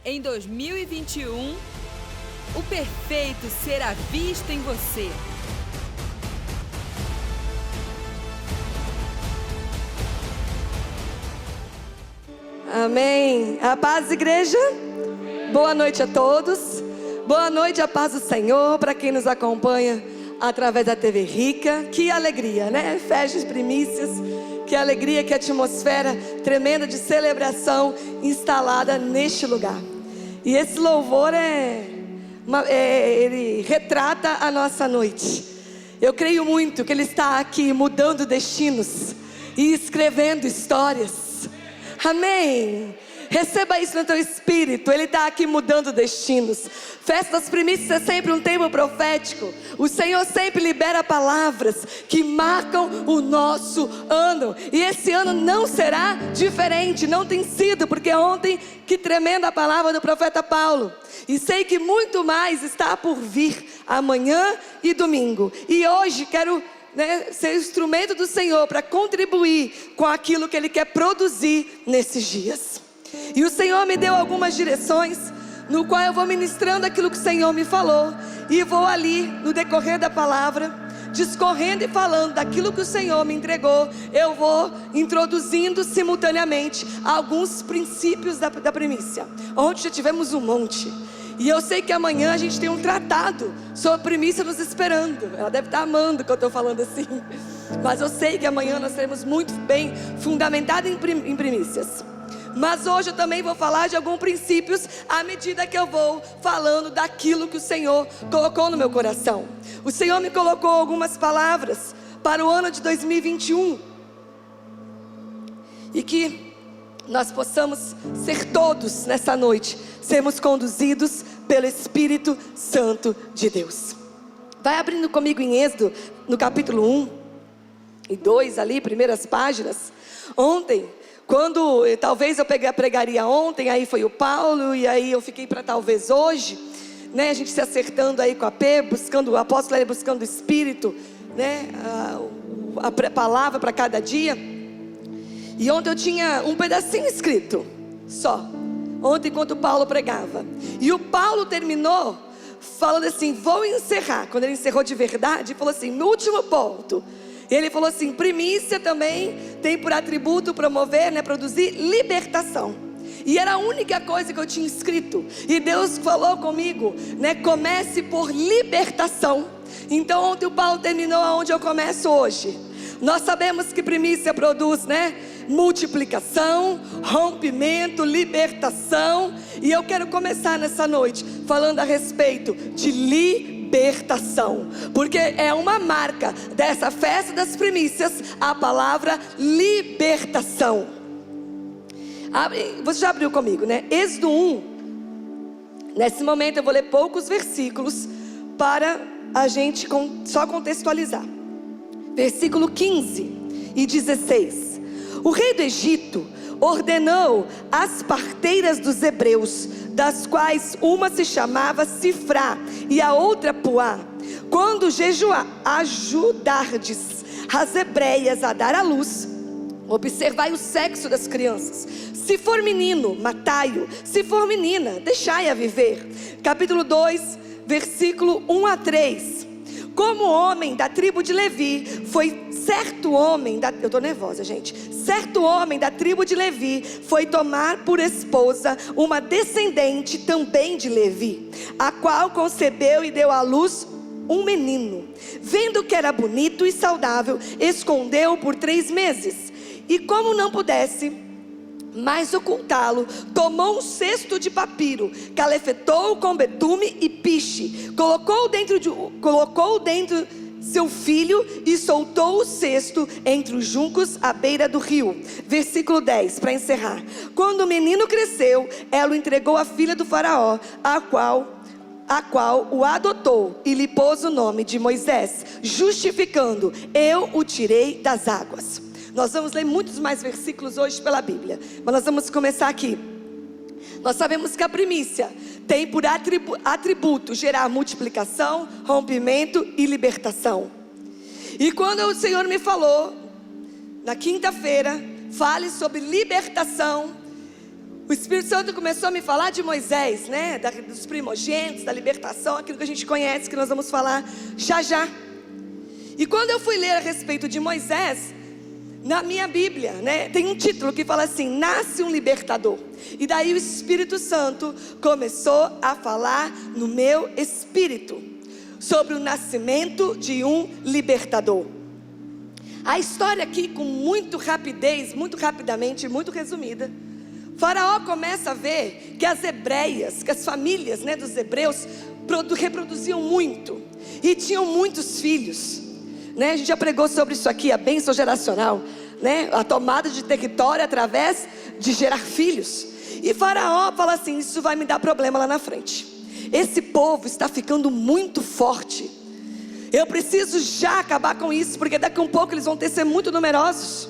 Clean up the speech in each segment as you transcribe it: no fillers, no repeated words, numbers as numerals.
Em 2021, o perfeito será visto em você. Amém. A paz, igreja. Boa noite a todos. Boa noite, a paz do Senhor para quem nos acompanha através da TV Rica. Que alegria, né? Festas, primícias. Que alegria, que atmosfera tremenda de celebração instalada neste lugar. E esse louvor ele retrata a nossa noite. Eu creio muito que ele está aqui mudando destinos e escrevendo histórias. Amém. Receba isso no teu espírito. Ele está aqui mudando destinos. Festa das primícias é sempre um tempo profético. O Senhor sempre libera palavras que marcam o nosso ano. E esse ano não será diferente. Não tem sido, porque ontem, que tremenda a palavra do profeta Paulo. E sei que muito mais está por vir amanhã e domingo. E hoje quero ser instrumento do Senhor para contribuir com aquilo que Ele quer produzir nesses dias. E o Senhor me deu algumas direções, no qual eu vou ministrando aquilo que o Senhor me falou, e vou ali, no decorrer da palavra, discorrendo e falando daquilo que o Senhor me entregou. Eu vou introduzindo simultaneamente alguns princípios da primícia. Ontem já tivemos um monte. E eu sei que amanhã a gente tem um tratado sobre primícia nos esperando. Ela deve estar amando que eu estou falando assim. Mas eu sei que amanhã nós seremos muito bem fundamentados em primícias. Mas hoje eu também vou falar de alguns princípios à medida que eu vou falando daquilo que o Senhor colocou no meu coração. O Senhor me colocou algumas palavras para o ano de 2021. E que nós possamos ser todos nessa noite, sermos conduzidos pelo Espírito Santo de Deus. Vai abrindo comigo em Êxodo, no capítulo 1 e 2 ali, primeiras páginas. Ontem, quando talvez eu pregaria ontem, aí foi o Paulo, e aí eu fiquei para talvez hoje, né? A gente se acertando aí com a P, buscando o apóstolo, aí buscando o Espírito, né? A palavra para cada dia. E ontem eu tinha um pedacinho escrito, só. Ontem, enquanto o Paulo pregava. E o Paulo terminou falando assim: vou encerrar. Quando ele encerrou de verdade, falou assim: no último ponto. Ele falou assim: primícia também tem por atributo promover, produzir libertação. E era a única coisa que eu tinha escrito. E Deus falou comigo, comece por libertação. Então ontem o Paulo terminou aonde eu começo hoje. Nós sabemos que primícia produz, multiplicação, rompimento, libertação. E eu quero começar nessa noite falando a respeito de libertação, porque é uma marca dessa festa das primícias, a palavra libertação. Você já abriu comigo, Êxodo 1. Nesse momento eu vou ler poucos versículos para a gente só contextualizar. Versículo 15 e 16. O rei do Egito ordenou as parteiras dos hebreus, das quais uma se chamava Sifrá e a outra Puá, quando ajudardes as hebreias a dar à luz, observai o sexo das crianças. Se for menino, matai-o. Se for menina, deixai-a viver. Capítulo 2, versículo 1 a 3. Como homem da tribo de Levi, certo homem da tribo de Levi foi tomar por esposa uma descendente também de Levi, a qual concebeu e deu à luz um menino. Vendo que era bonito e saudável, escondeu-o por 3 meses. E como não pudesse mais ocultá-lo, tomou um cesto de papiro, calafetou com betume e piche, colocou dentro seu filho e soltou o cesto entre os juncos à beira do rio. Versículo 10, para encerrar. Quando o menino cresceu, ela o entregou à filha do faraó, a qual o adotou e lhe pôs o nome de Moisés, justificando: eu o tirei das águas. Nós vamos ler muitos mais versículos hoje pela Bíblia, mas nós vamos começar aqui. Nós sabemos que a primícia tem por atributo gerar multiplicação, rompimento e libertação. E quando o Senhor me falou, na quinta-feira, fale sobre libertação, o Espírito Santo começou a me falar de Moisés, né? Dos primogênitos, da libertação, aquilo que a gente conhece, que nós vamos falar já já. E quando eu fui ler a respeito de Moisés, na minha Bíblia, né, tem um título que fala assim: nasce um libertador. E daí o Espírito Santo começou a falar no meu espírito sobre o nascimento de um libertador. A história aqui, com muito rapidez, muito rapidamente, muito resumida, Faraó começa a ver que as hebreias, que as famílias, né, dos hebreus reproduziam muito e tinham muitos filhos, né? A gente já pregou sobre isso aqui, a bênção geracional, né? A tomada de território através de gerar filhos. E Faraó fala assim: isso vai me dar problema lá na frente. Esse povo está ficando muito forte. Eu preciso já acabar com isso, porque daqui a um pouco eles vão ser muito numerosos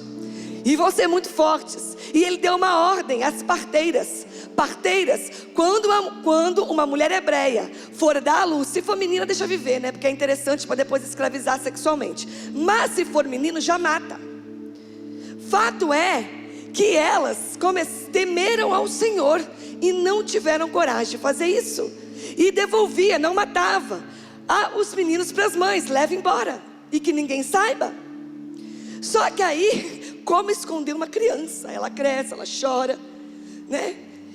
e vão ser muito fortes. E ele deu uma ordem às parteiras. Parteiras, quando uma mulher hebreia for dar à luz, se for menina deixa viver, né? Porque é interessante para depois escravizar sexualmente. Mas se for menino já mata. Fato é que elas temeram ao Senhor e não tiveram coragem de fazer isso. E devolvia, não matava os meninos para as mães: leva embora e que ninguém saiba. Só que aí, como esconder uma criança? Ela cresce, ela chora, né?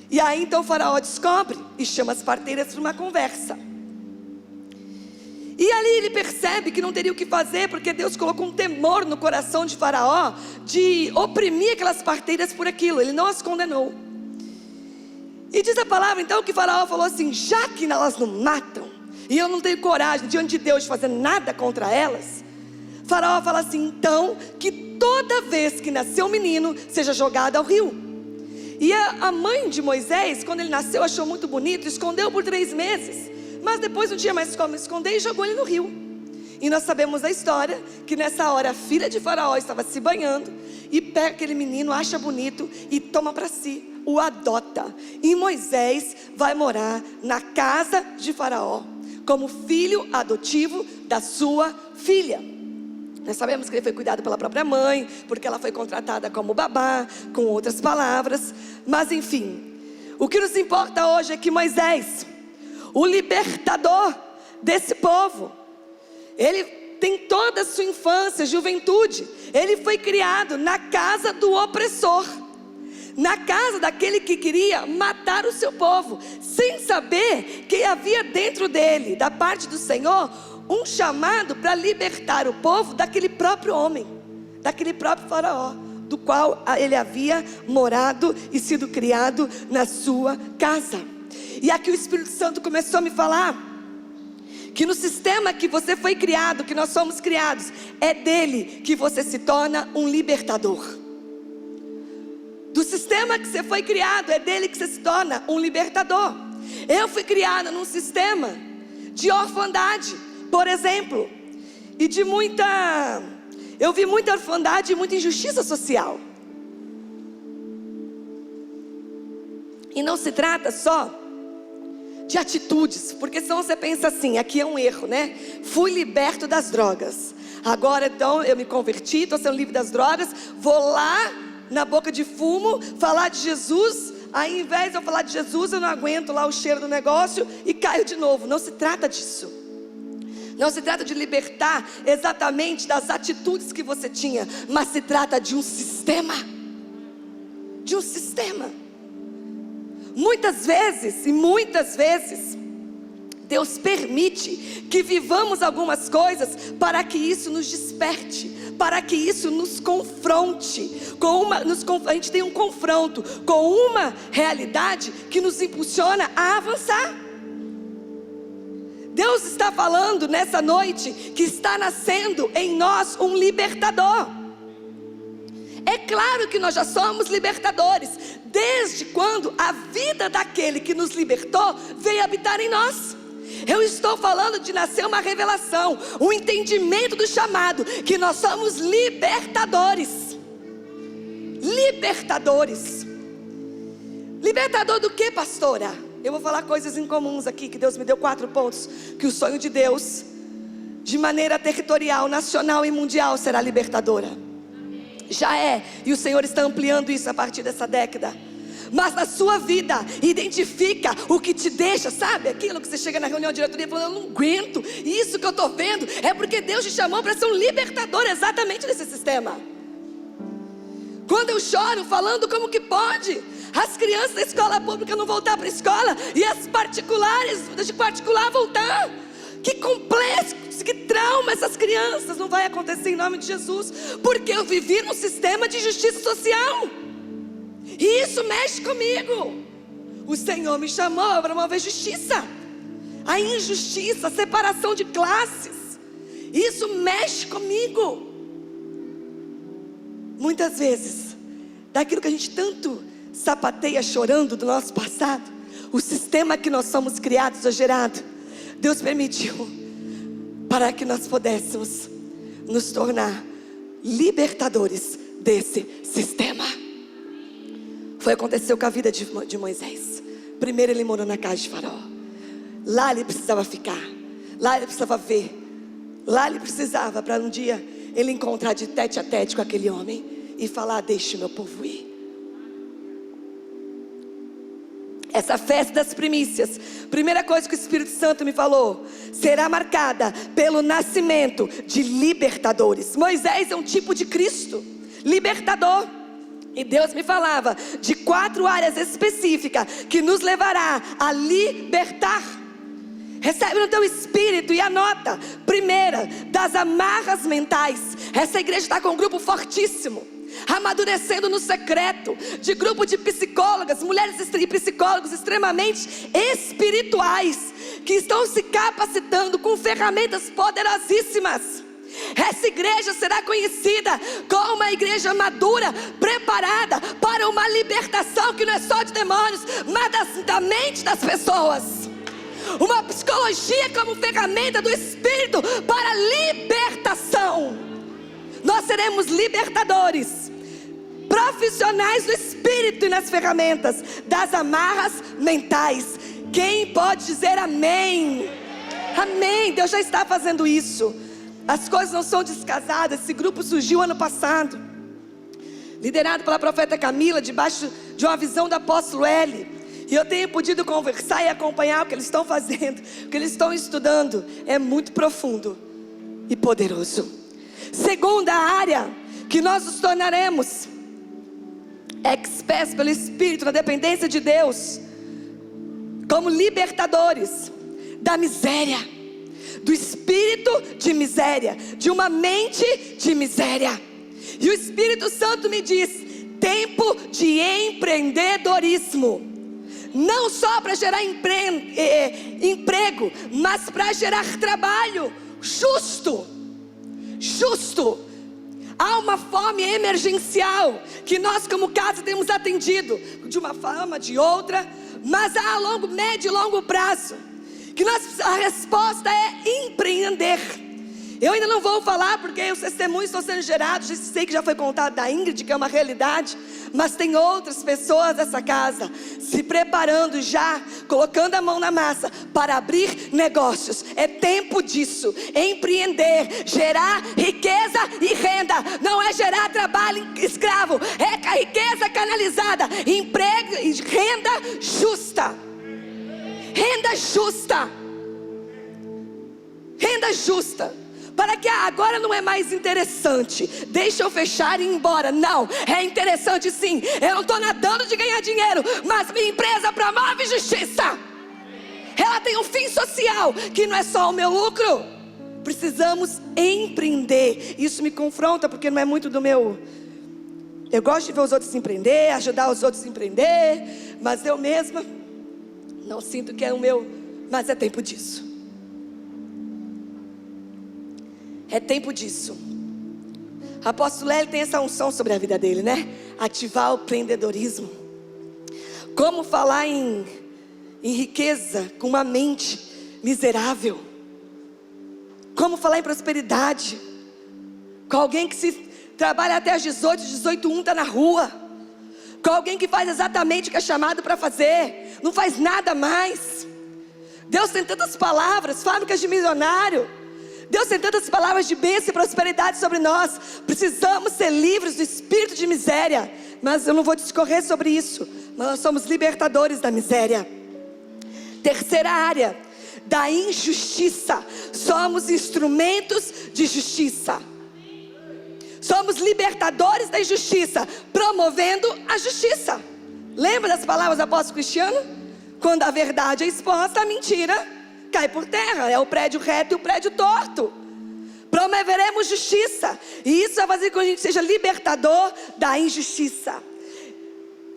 E aí então o Faraó descobre e chama as parteiras para uma conversa. E ali ele percebe que não teria o que fazer, porque Deus colocou um temor no coração de Faraó de oprimir aquelas parteiras por aquilo. Ele não as condenou. E diz a palavra então que Faraó falou assim: já que elas não matam, e eu não tenho coragem diante de Deus de fazer nada contra elas, Faraó fala assim: então que toda vez que nasceu um menino seja jogado ao rio. E a mãe de Moisés, quando ele nasceu, achou muito bonito, escondeu por 3 meses, mas depois não tinha mais como esconder e jogou ele no rio. E nós sabemos a história, que nessa hora a filha de Faraó estava se banhando e pega aquele menino, acha bonito e toma para si, o adota. E Moisés vai morar na casa de Faraó como filho adotivo da sua filha. Nós sabemos que ele foi cuidado pela própria mãe, porque ela foi contratada como babá, com outras palavras. Mas enfim, o que nos importa hoje é que Moisés, o libertador desse povo, ele tem toda a sua infância, juventude, ele foi criado na casa do opressor, na casa daquele que queria matar o seu povo, sem saber que havia dentro dele, da parte do Senhor, um chamado para libertar o povo daquele próprio homem, daquele próprio Faraó, do qual ele havia morado e sido criado na sua casa. E aqui o Espírito Santo começou a me falar que no sistema que você foi criado, que nós somos criados, é dele que você se torna um libertador. Do sistema que você foi criado, é dele que você se torna um libertador. Eu fui criada num sistema de orfandade, por exemplo, e eu vi muita orfandade e muita injustiça social. E não se trata só de atitudes, porque senão você pensa assim: aqui é um erro, né? Fui liberto das drogas, agora então eu me converti, estou sendo livre das drogas, vou lá na boca de fumo falar de Jesus. Aí, ao invés de eu falar de Jesus, eu não aguento lá o cheiro do negócio e caio de novo. Não se trata disso. Não se trata de libertar exatamente das atitudes que você tinha, mas se trata de um sistema. De um sistema. Muitas vezes, Deus permite que vivamos algumas coisas para que isso nos desperte, para que isso nos confronte, a gente tem um confronto com uma realidade que nos impulsiona a avançar. Deus está falando nessa noite que está nascendo em nós um libertador. É claro que nós já somos libertadores, desde quando a vida daquele que nos libertou veio habitar em nós. Eu estou falando de nascer uma revelação, um entendimento do chamado, que nós somos libertadores. Libertadores. Libertador do que, pastora? Eu vou falar coisas incomuns aqui, que Deus me deu 4 pontos. Que o sonho de Deus, de maneira territorial, nacional e mundial, será libertadora. Já é, e o Senhor está ampliando isso a partir dessa década. mas na sua vida identifica o que te deixa, sabe? Aquilo que você chega na reunião de diretoria falando, eu não aguento, isso que eu estou vendo é porque Deus te chamou para ser um libertador exatamente desse sistema. Quando eu choro falando como que pode as crianças da escola pública não voltar para a escola e as particulares, de particular voltar, que complexo, que trauma essas crianças, não vai acontecer em nome de Jesus, porque eu vivi num sistema de justiça social, e isso mexe comigo. O Senhor me chamou para promover justiça, a injustiça, a separação de classes, isso mexe comigo. Muitas vezes, daquilo que a gente tanto sapateia chorando do nosso passado, o sistema que nós somos criados ou gerado, Deus permitiu para que nós pudéssemos nos tornar libertadores desse sistema. Foi acontecer com a vida de Moisés. Primeiro ele morou na casa de Faraó. Lá ele precisava ficar, lá ele precisava ver, lá ele precisava para um dia ele encontrar de tete a tete com aquele homem e falar, deixe o meu povo ir. Essa festa das primícias, primeira coisa que o Espírito Santo me falou, será marcada pelo nascimento de libertadores. Moisés é um tipo de Cristo, libertador. E Deus me falava de 4 áreas específicas que nos levará a libertar. Recebe no teu espírito e anota. Primeira, das amarras mentais. Essa igreja está com um grupo fortíssimo, amadurecendo no secreto, de grupo de psicólogas, mulheres e psicólogos extremamente espirituais, que estão se capacitando com ferramentas poderosíssimas. Essa igreja será conhecida como uma igreja madura, preparada para uma libertação que não é só de demônios, mas da mente das pessoas. Uma psicologia como ferramenta do Espírito para libertação. Nós seremos libertadores, profissionais do Espírito e nas ferramentas das amarras mentais. Quem pode dizer amém? Amém. Deus já está fazendo isso. As coisas não são descasadas. Esse grupo surgiu ano passado, liderado pela profeta Camila, debaixo de uma visão do apóstolo L. E eu tenho podido conversar e acompanhar o que eles estão fazendo, o que eles estão estudando. É muito profundo e poderoso. Segunda área que nós nos tornaremos experts pelo Espírito, na dependência de Deus, como libertadores da miséria, do espírito de miséria, de uma mente de miséria. E o Espírito Santo me diz, tempo de empreendedorismo, não só para gerar emprego, mas para gerar trabalho justo. Há uma fome emergencial que nós como casa temos atendido, de uma forma, de outra, mas há a longo, médio e longo prazo, que a resposta é empreender. Eu ainda não vou falar porque os testemunhos estão sendo gerados. Sei que já foi contado da Ingrid, que é uma realidade, mas tem outras pessoas dessa casa se preparando já, colocando a mão na massa para abrir negócios. É tempo disso, empreender, gerar riqueza e renda. Não é gerar trabalho escravo, é a riqueza canalizada, emprego e renda justa. Renda justa. Renda justa. Para que agora não é mais interessante, deixa eu fechar e ir embora. Não, é interessante sim. Eu não estou nadando de ganhar dinheiro, mas minha empresa promove justiça. Ela tem um fim social, que não é só o meu lucro. Precisamos empreender. Isso me confronta porque não é muito do meu. Eu gosto de ver os outros empreender, ajudar os outros a empreender, mas eu mesma não sinto que é o meu. Mas é tempo disso. É tempo disso. O apóstolo Hélio tem essa unção sobre a vida dele, né? Ativar o empreendedorismo. Como falar em riqueza com uma mente miserável. Como falar em prosperidade com alguém que se trabalha até às 18h está na rua. Com alguém que faz exatamente o que é chamado para fazer, não faz nada mais. Deus tem tantas palavras, fábricas de milionário. Deus tem tantas palavras de bênção e prosperidade sobre nós. Precisamos ser livres do espírito de miséria. mas eu não vou discorrer sobre isso. Mas nós somos libertadores da miséria. Terceira área, da injustiça. Somos instrumentos de justiça. Somos libertadores da injustiça, promovendo a justiça. Lembra das palavras do apóstolo Cristiano? Quando a verdade é exposta, a mentira cai por terra. É o prédio reto e o prédio torto. Promoveremos justiça. E isso vai fazer com que a gente seja libertador da injustiça.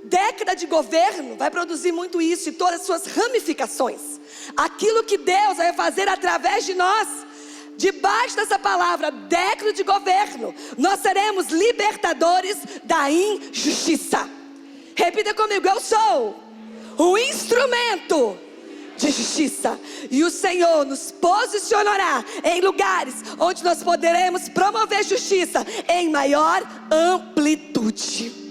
Década de governo vai produzir muito isso e todas as suas ramificações. Aquilo que Deus vai fazer através de nós. Debaixo dessa palavra, década de governo, nós seremos libertadores da injustiça. Repita comigo: eu sou o instrumento de justiça. E o Senhor nos posicionará em lugares onde nós poderemos promover justiça em maior amplitude.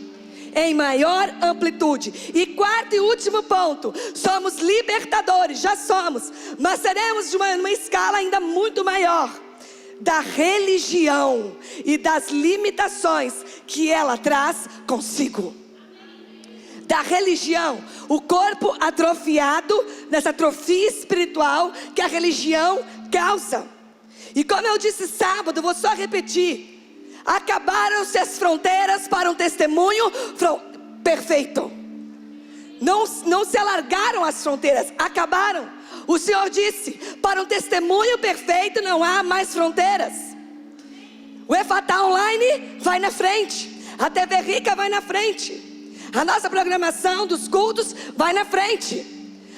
Em maior amplitude. E quarto e último ponto, somos libertadores, já somos, mas seremos de uma escala ainda muito maior, da religião e das limitações que ela traz consigo. Da religião, o corpo atrofiado, nessa atrofia espiritual que a religião causa. E como eu disse sábado, vou só repetir: acabaram-se as fronteiras para um testemunho perfeito. Não se alargaram as fronteiras, acabaram. O Senhor disse: para um testemunho perfeito não há mais fronteiras. O Efatá Online vai na frente, a TV Rica vai na frente, a nossa programação dos cultos vai na frente.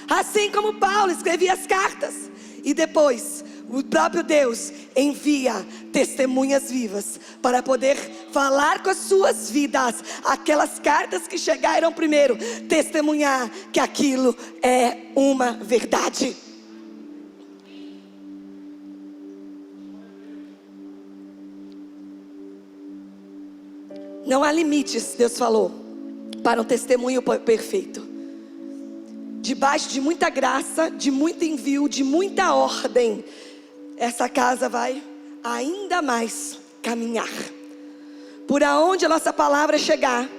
Assim como Paulo escrevia as cartas, e depois o próprio Deus envia testemunhas vivas para poder falar com as suas vidas. Aquelas cartas que chegaram primeiro, testemunhar que aquilo é uma verdade. Não há limites, Deus falou, para um testemunho perfeito. Debaixo de muita graça, de muito envio, de muita ordem, essa casa vai ainda mais caminhar. Por aonde a nossa palavra chegar,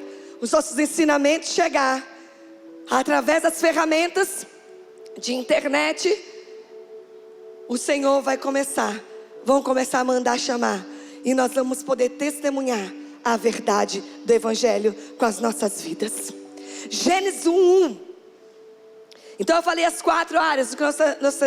os nossos ensinamentos chegar, através das ferramentas de internet, o Senhor vão começar a mandar chamar. E nós vamos poder testemunhar a verdade do Evangelho com as nossas vidas. Gênesis 1:1. Então eu falei as 4 áreas do que nós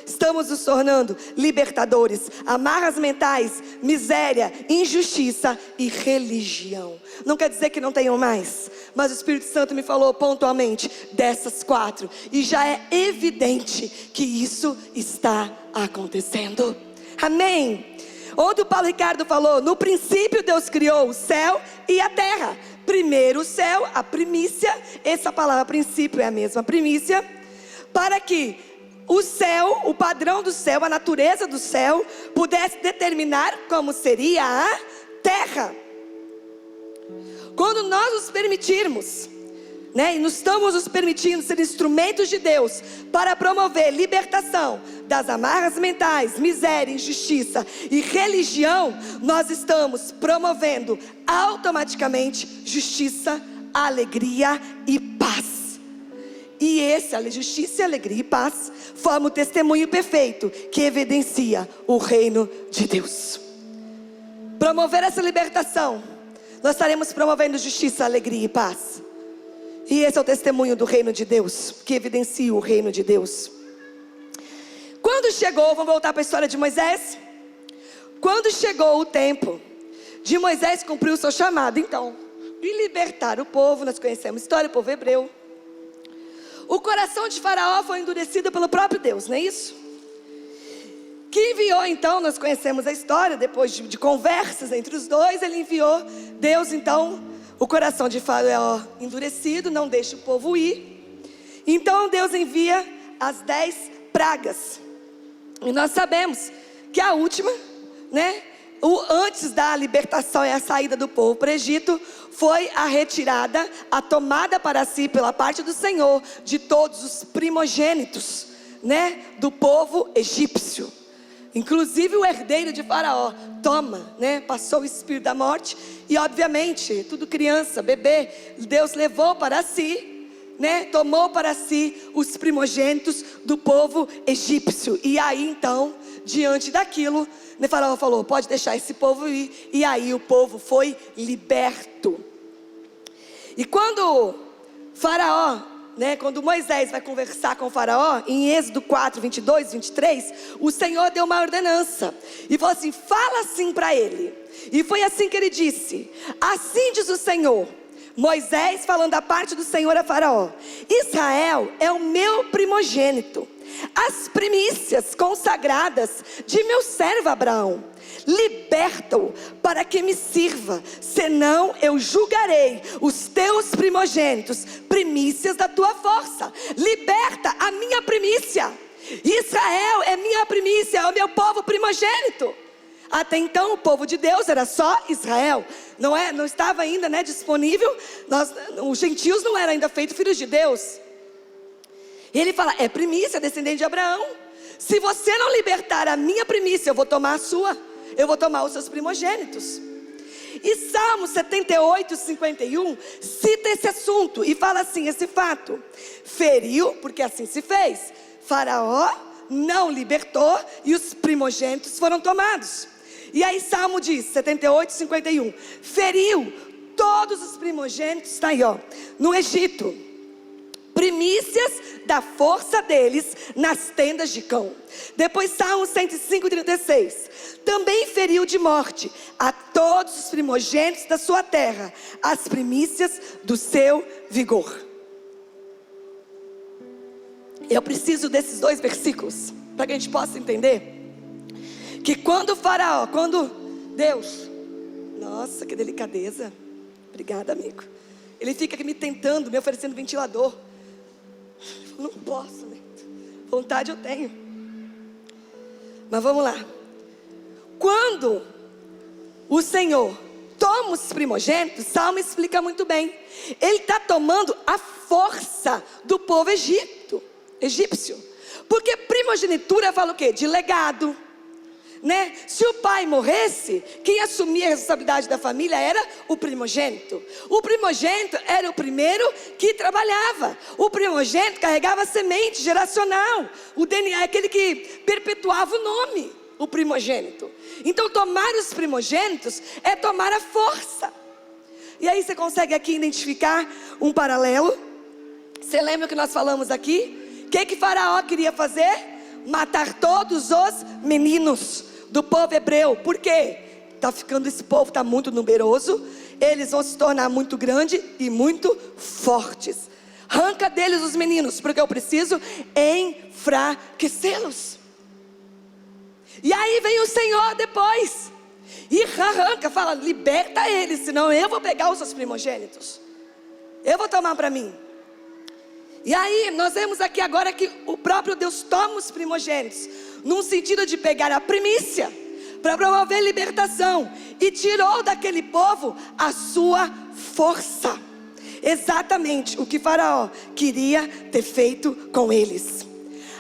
estamos nos tornando libertadores: amarras mentais, miséria, injustiça e religião. Não quer dizer que não tenham mais, mas o Espírito Santo me falou pontualmente dessas 4, e já é evidente que isso está acontecendo. Amém? Onde o Paulo Ricardo falou: no princípio Deus criou o céu e a terra. Primeiro o céu, a primícia. Essa palavra princípio é a mesma, primícia. Para que o céu, o padrão do céu, a natureza do céu, pudesse determinar como seria a terra. Quando nós nos permitirmos, e nós estamos nos permitindo ser instrumentos de Deus para promover libertação das amarras mentais, miséria, injustiça e religião, nós estamos promovendo automaticamente justiça, alegria e paz. E a justiça, alegria e paz formam o testemunho perfeito que evidencia o reino de Deus. Promover essa libertação, nós estaremos promovendo justiça, alegria e paz. E esse é o testemunho do reino de Deus, que evidencia o reino de Deus. Quando chegou, vamos voltar para a história de Moisés. Quando chegou o tempo de Moisés cumprir o seu chamado, então, de libertar o povo, nós conhecemos a história, o povo hebreu. O coração de Faraó foi endurecido pelo próprio Deus, não é isso? Que enviou então, nós conhecemos a história, depois de conversas entre os dois, ele enviou, Deus então, o coração de Faraó endurecido, não deixa o povo ir. Então Deus envia as 10 pragas. E nós sabemos que a última, antes da libertação e a saída do povo para o Egito, foi a retirada, a tomada para si pela parte do Senhor de todos os primogênitos, do povo egípcio. inclusive o herdeiro de Faraó, toma, né? Passou o espírito da morte. E obviamente, tudo criança, bebê, Deus levou para si, né? Tomou para si os primogênitos do povo egípcio. E aí então, diante daquilo, né, Faraó falou, pode deixar esse povo ir. E aí o povo foi liberto. E quando Faraó, né, quando Moisés vai conversar com o Faraó, em Êxodo 4, 22, 23, o Senhor deu uma ordenança e falou assim, fala assim para ele. E foi assim que ele disse, assim diz o Senhor, Moisés falando da parte do Senhor a Faraó, Israel é o meu primogênito, as primícias consagradas de meu servo Abraão. Liberta-o para que me sirva, senão eu julgarei os teus primogênitos, primícias da tua força. Liberta a minha primícia. Israel é minha primícia, é o meu povo primogênito. Até então o povo de Deus era só Israel, não estava ainda, né, disponível, os gentios não eram ainda feitos filhos de Deus. E ele fala, é primícia, descendente de Abraão. Se você não libertar a minha primícia, eu vou tomar a sua. Eu vou tomar os seus primogênitos. E Salmo 78, 51 cita esse assunto e fala assim, esse fato. Feriu, porque assim se fez. Faraó não libertou e os primogênitos foram tomados. E aí Salmo diz, 78, 51. Feriu todos os primogênitos, está aí ó, no Egito. Primícias da força deles nas tendas de cão. Depois Salmo 105, 36. Também feriu de morte a todos os primogênitos da sua terra, as primícias do seu vigor. Eu preciso desses dois versículos para que a gente possa entender que quando Faraó, quando Deus, nossa, que delicadeza, obrigada amigo, ele fica aqui me tentando, me oferecendo ventilador. Eu não posso, né? Vontade eu tenho, mas vamos lá. Quando o Senhor toma os primogênitos, Salmo explica muito bem. Ele está tomando a força do povo egípcio. Porque primogenitura fala o quê? De legado, né? Se o pai morresse, quem assumia a responsabilidade da família era o primogênito. O primogênito era o primeiro que trabalhava. O primogênito carregava semente geracional. O DNA é aquele que perpetuava o nome, o primogênito. Então tomar os primogênitos é tomar a força. E aí você consegue aqui identificar um paralelo. Você lembra o que nós falamos aqui? O que Faraó queria fazer? Matar todos os meninos do povo hebreu. Por quê? Esse povo está muito numeroso. Eles vão se tornar muito grandes e muito fortes. Arranca deles os meninos, porque eu preciso enfraquecê-los. E aí vem o Senhor depois e arranca, fala, liberta eles, senão eu vou pegar os seus primogênitos, eu vou tomar para mim. E aí nós vemos aqui agora que o próprio Deus toma os primogênitos, num sentido de pegar a primícia, para promover libertação, e tirou daquele povo a sua força. Exatamente o que Faraó queria ter feito com eles.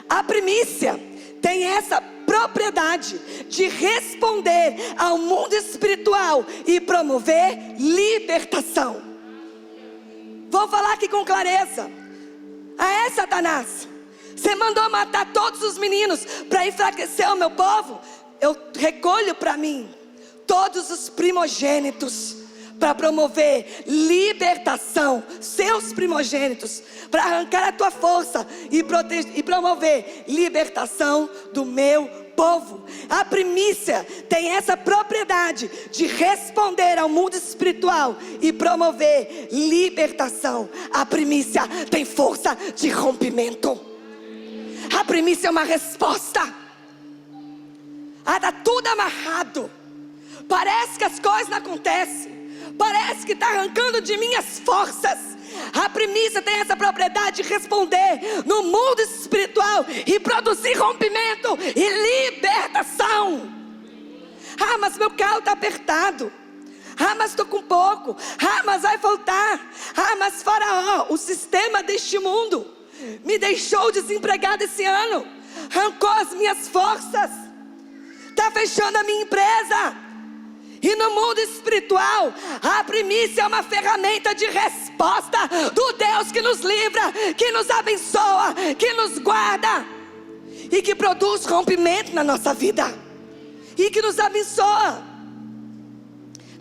A primícia tem essa propriedade de responder ao mundo espiritual e promover libertação. Vou falar aqui com clareza. Satanás, você mandou matar todos os meninos para enfraquecer o meu povo. Eu recolho para mim todos os primogênitos para promover libertação, seus primogênitos, para arrancar a tua força e promover libertação do meu povo. A primícia tem essa propriedade de responder ao mundo espiritual e promover libertação. A primícia tem força de rompimento. A primícia é uma resposta. Está tudo amarrado. Parece que as coisas não acontecem. Parece que está arrancando de mim as forças. A primícia tem essa propriedade de responder no mundo espiritual e produzir rompimento e libertação. Mas meu carro está apertado. Mas estou com pouco. Mas vai faltar. Mas Faraó, o sistema deste mundo, me deixou desempregado esse ano. Arrancou as minhas forças. está fechando a minha empresa. E no mundo espiritual, a primícia é uma ferramenta de resposta do Deus que nos livra, que nos abençoa, que nos guarda e que produz rompimento na nossa vida e que nos abençoa.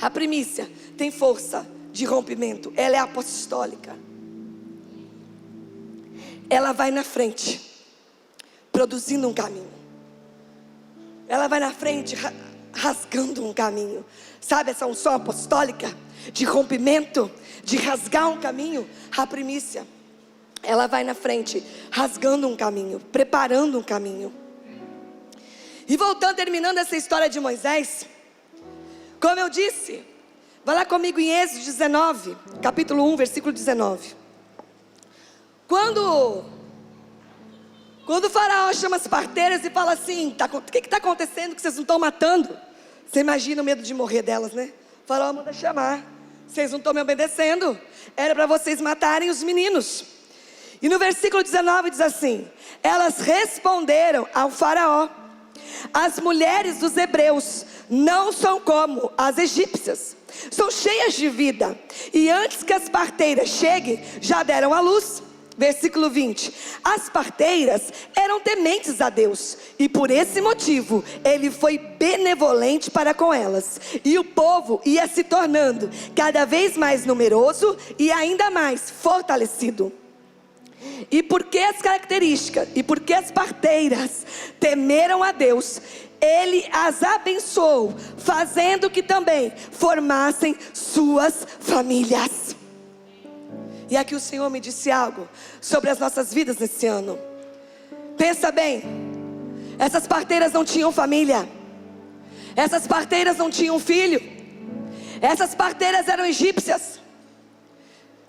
A primícia tem força de rompimento, ela é apostólica. Ela vai na frente, produzindo um caminho. Ela vai na frente, rasgando um caminho. Sabe essa unção apostólica de rompimento, de rasgar um caminho? A primícia, ela vai na frente, rasgando um caminho, preparando um caminho. E voltando, terminando essa história de Moisés, como eu disse, vai lá comigo em Êxodo 19, capítulo 1, versículo 19. Quando o faraó chama as parteiras e fala assim: o que está acontecendo que vocês não estão matando? Você imagina o medo de morrer delas, né? O faraó manda chamar: vocês não estão me obedecendo, era para vocês matarem os meninos. E no versículo 19 diz assim: elas responderam ao faraó: as mulheres dos hebreus não são como as egípcias, são cheias de vida, e antes que as parteiras cheguem, já deram à luz. Versículo 20: as parteiras eram tementes a Deus, e por esse motivo ele foi benevolente para com elas, e o povo ia se tornando cada vez mais numeroso e ainda mais fortalecido. E porque as características, e porque as parteiras temeram a Deus, ele as abençoou, fazendo que também formassem suas famílias. E aqui o Senhor me disse algo sobre as nossas vidas nesse ano. Pensa bem, essas parteiras não tinham família, essas parteiras não tinham filho, essas parteiras eram egípcias.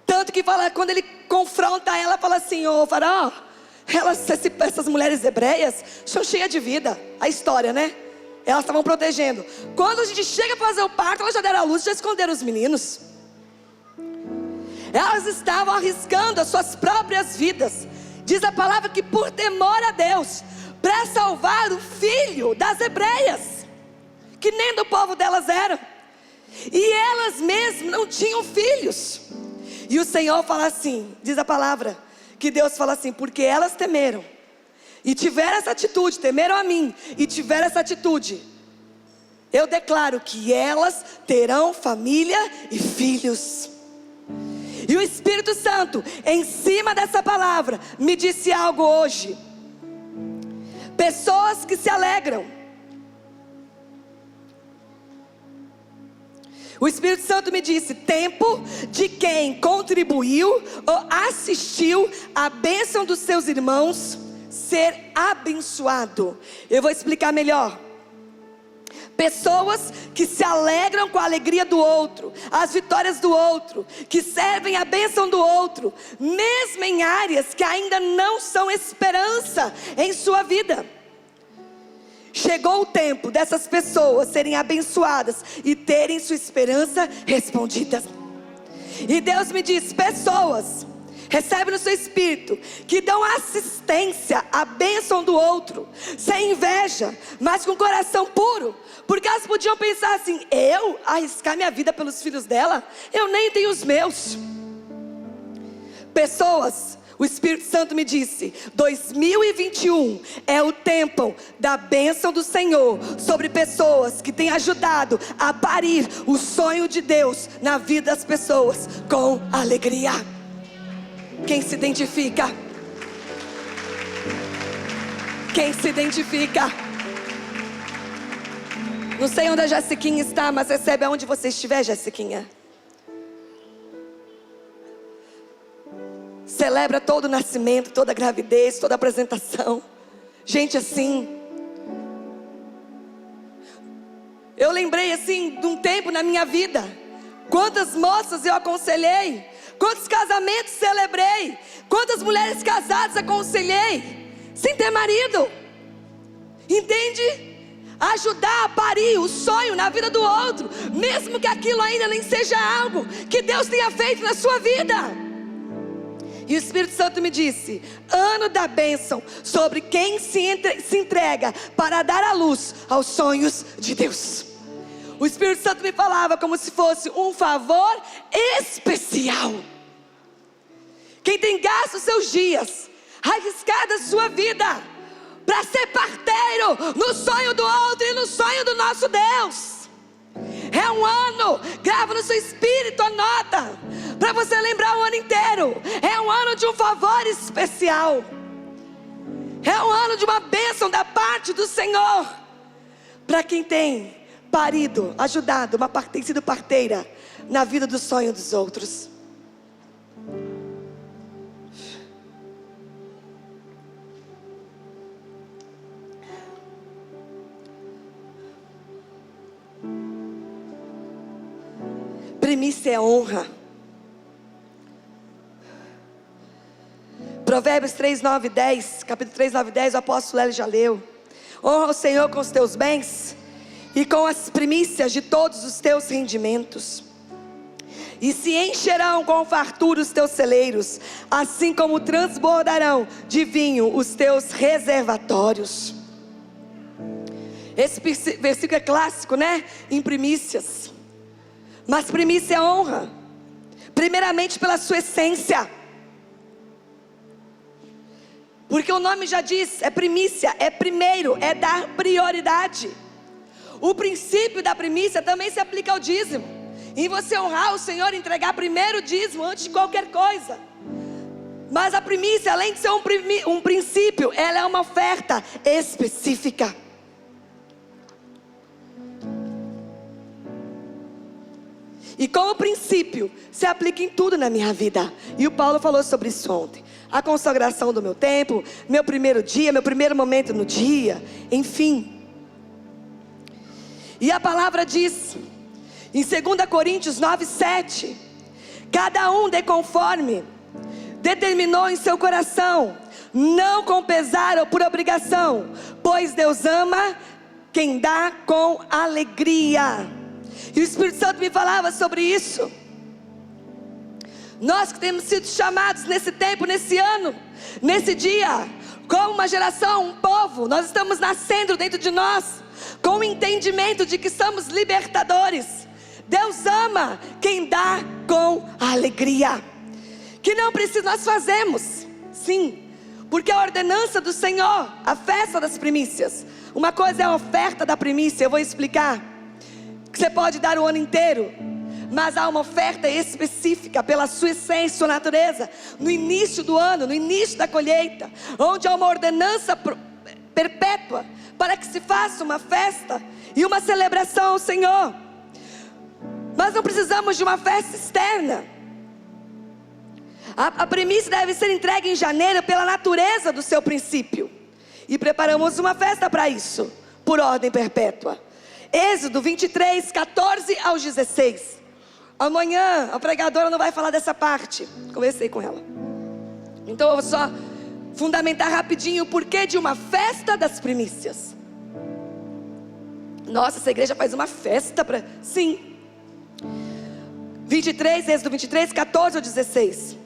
Tanto que quando ele confronta ela, fala assim: ô faraó, essas mulheres hebreias são cheias de vida. A história, né? Elas estavam protegendo. Quando a gente chega para fazer o parto, elas já deram a luz, já esconderam os meninos. Elas estavam arriscando as suas próprias vidas. Diz a palavra que por temor a Deus, para salvar o filho das hebreias, que nem do povo delas eram, e elas mesmas não tinham filhos. E o Senhor fala assim, diz a palavra, que Deus fala assim: porque elas temeram, e tiveram essa atitude, temeram a mim, e tiveram essa atitude, eu declaro que elas terão família e filhos. E o Espírito Santo, em cima dessa palavra, me disse algo hoje. Pessoas que se alegram. O Espírito Santo me disse: tempo de quem contribuiu ou assistiu à bênção dos seus irmãos ser abençoado. Eu vou explicar melhor. Pessoas que se alegram com a alegria do outro, as vitórias do outro, que servem a bênção do outro, mesmo em áreas que ainda não são esperança em sua vida. Chegou o tempo dessas pessoas serem abençoadas e terem sua esperança respondida. E Deus me diz: pessoas, recebe no seu espírito, que dão assistência à bênção do outro, sem inveja, mas com coração puro. Porque elas podiam pensar assim: eu arriscar minha vida pelos filhos dela? Eu nem tenho os meus. Pessoas, o Espírito Santo me disse: 2021 é o tempo da bênção do Senhor sobre pessoas que têm ajudado a parir o sonho de Deus na vida das pessoas com alegria. Quem se identifica? Quem se identifica? Não sei onde a Jessiquinha está, mas recebe aonde você estiver, Jessiquinha. Celebra todo o nascimento, toda a gravidez, toda a apresentação. Gente assim. Eu lembrei assim de um tempo na minha vida. Quantas moças eu aconselhei, quantos casamentos celebrei, quantas mulheres casadas aconselhei, sem ter marido. Entende? Ajudar a parir o sonho na vida do outro, mesmo que aquilo ainda nem seja algo que Deus tenha feito na sua vida. E o Espírito Santo me disse: ano da bênção sobre quem se entrega para dar a luz aos sonhos de Deus. O Espírito Santo me falava como se fosse um favor especial. Quem tem gasto seus dias, arriscado a sua vida, para ser parteiro no sonho do outro e no sonho do nosso Deus. É um ano, grava no seu espírito, anota, para você lembrar o ano inteiro. É um ano de um favor especial. É um ano de uma bênção da parte do Senhor, para quem tem parido, ajudado, tem sido parteira na vida do sonho dos outros. Primícia é honra. Provérbios 3, 9 e 10, capítulo 3, 9 e 10, o apóstolo Hélio já leu. Honra o Senhor com os teus bens e com as primícias de todos os teus rendimentos. E se encherão com fartura os teus celeiros, assim como transbordarão de vinho os teus reservatórios. Esse versículo é clássico, né? Em primícias. Mas primícia é honra, primeiramente pela sua essência. Porque o nome já diz, é primícia, é primeiro, é dar prioridade. O princípio da primícia também se aplica ao dízimo. Em você honrar o Senhor, entregar primeiro o dízimo antes de qualquer coisa. Mas a primícia, além de ser um princípio, ela é uma oferta específica. E como princípio, se aplica em tudo na minha vida. E o Paulo falou sobre isso ontem. A consagração do meu tempo, meu primeiro dia, meu primeiro momento no dia, enfim. E a palavra diz, em 2 Coríntios 9, 7, cada um dê conforme determinou em seu coração, não com pesar ou por obrigação, pois Deus ama quem dá com alegria. E o Espírito Santo me falava sobre isso. Nós que temos sido chamados nesse tempo, nesse ano, nesse dia, como uma geração, um povo, nós estamos nascendo dentro de nós, com o entendimento de que somos libertadores. Deus ama quem dá com alegria. Que não precisa nós fazemos, sim, porque a ordenança do Senhor, a festa das primícias, uma coisa é a oferta da primícia, eu vou explicar. Que você pode dar o ano inteiro, mas há uma oferta específica pela sua essência, sua natureza, no início do ano, no início da colheita, onde há uma ordenança perpétua, para que se faça uma festa e uma celebração ao Senhor. Mas não precisamos de uma festa externa. A primícia deve ser entregue em janeiro pela natureza do seu princípio, e preparamos uma festa para isso, por ordem perpétua. Êxodo 23, 14 ao 16. Amanhã a pregadora não vai falar dessa parte. Conversei com ela. Então eu vou só fundamentar rapidinho o porquê de uma festa das primícias. Nossa, essa igreja faz uma festa para... Sim. 23, Êxodo 23, 14 ao 16.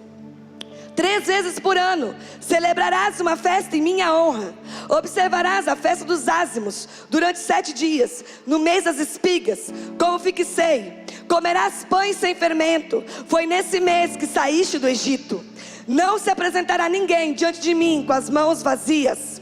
3 vezes por ano celebrarás uma festa em minha honra. Observarás a festa dos ázimos durante 7 dias, no mês das espigas, como fixei. Comerás pães sem fermento. Foi nesse mês que saíste do Egito. Não se apresentará ninguém diante de mim com as mãos vazias.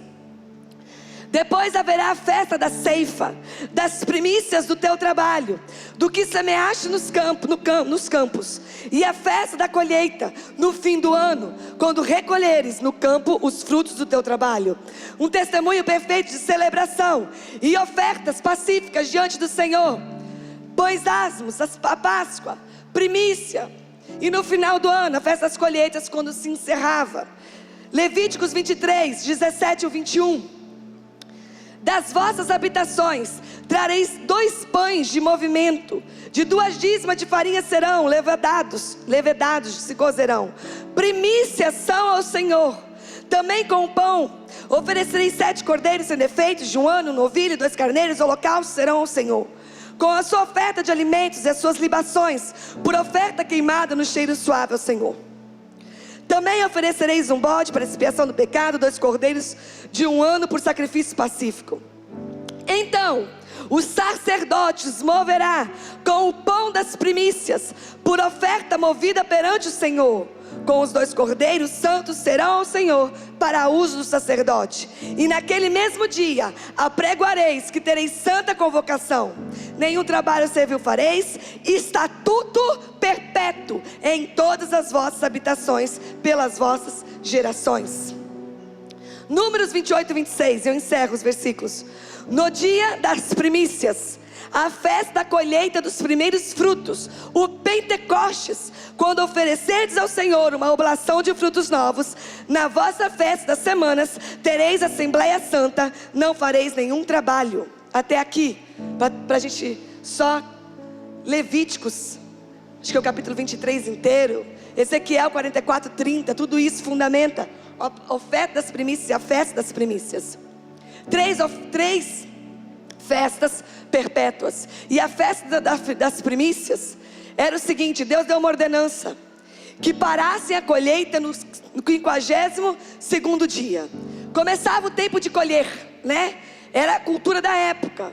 Depois haverá a festa da ceifa, das primícias do teu trabalho, do que semeaste nos campos, e a festa da colheita, no fim do ano, quando recolheres no campo os frutos do teu trabalho. Um testemunho perfeito de celebração e ofertas pacíficas diante do Senhor. Pois asmos, a Páscoa, primícia, e no final do ano, a festa das colheitas, quando se encerrava. Levíticos 23, 17 ao 21. Das vossas habitações trareis 2 pães de movimento, de 2 dízimas de farinha serão levedados se cozerão. Primícias são ao Senhor. Também com o pão oferecereis 7 cordeiros sem defeitos de 1 ano, 1 novilho, 2 carneiros, holocaustos serão ao Senhor. Com a sua oferta de alimentos e as suas libações, por oferta queimada no cheiro suave ao Senhor. Também oferecereis um bode para expiação do pecado, 2 cordeiros de 1 ano por sacrifício pacífico. Então o sacerdote os moverá com o pão das primícias, por oferta movida perante o Senhor. Com os 2 cordeiros santos serão ao Senhor, para uso do sacerdote. E naquele mesmo dia apregoareis que tereis santa convocação. Nenhum trabalho servil fareis, estatuto perpétuo em todas as vossas habitações, pelas vossas gerações. Números 28 e 26, eu encerro os versículos. No dia das primícias, a festa da colheita dos primeiros frutos, o Pentecostes, quando oferecerdes ao Senhor uma oblação de frutos novos, na vossa festa das semanas, tereis Assembleia Santa, não fareis nenhum trabalho. Até aqui, para a gente só, Levíticos, acho que é o capítulo 23 inteiro, Ezequiel 44, 30, tudo isso fundamenta a oferta das primícias e a festa das primícias. Três festas perpétuas. E a festa das primícias era o seguinte: Deus deu uma ordenança que parassem a colheita no 52º dia. Começava o tempo de colher, né? Era a cultura da época,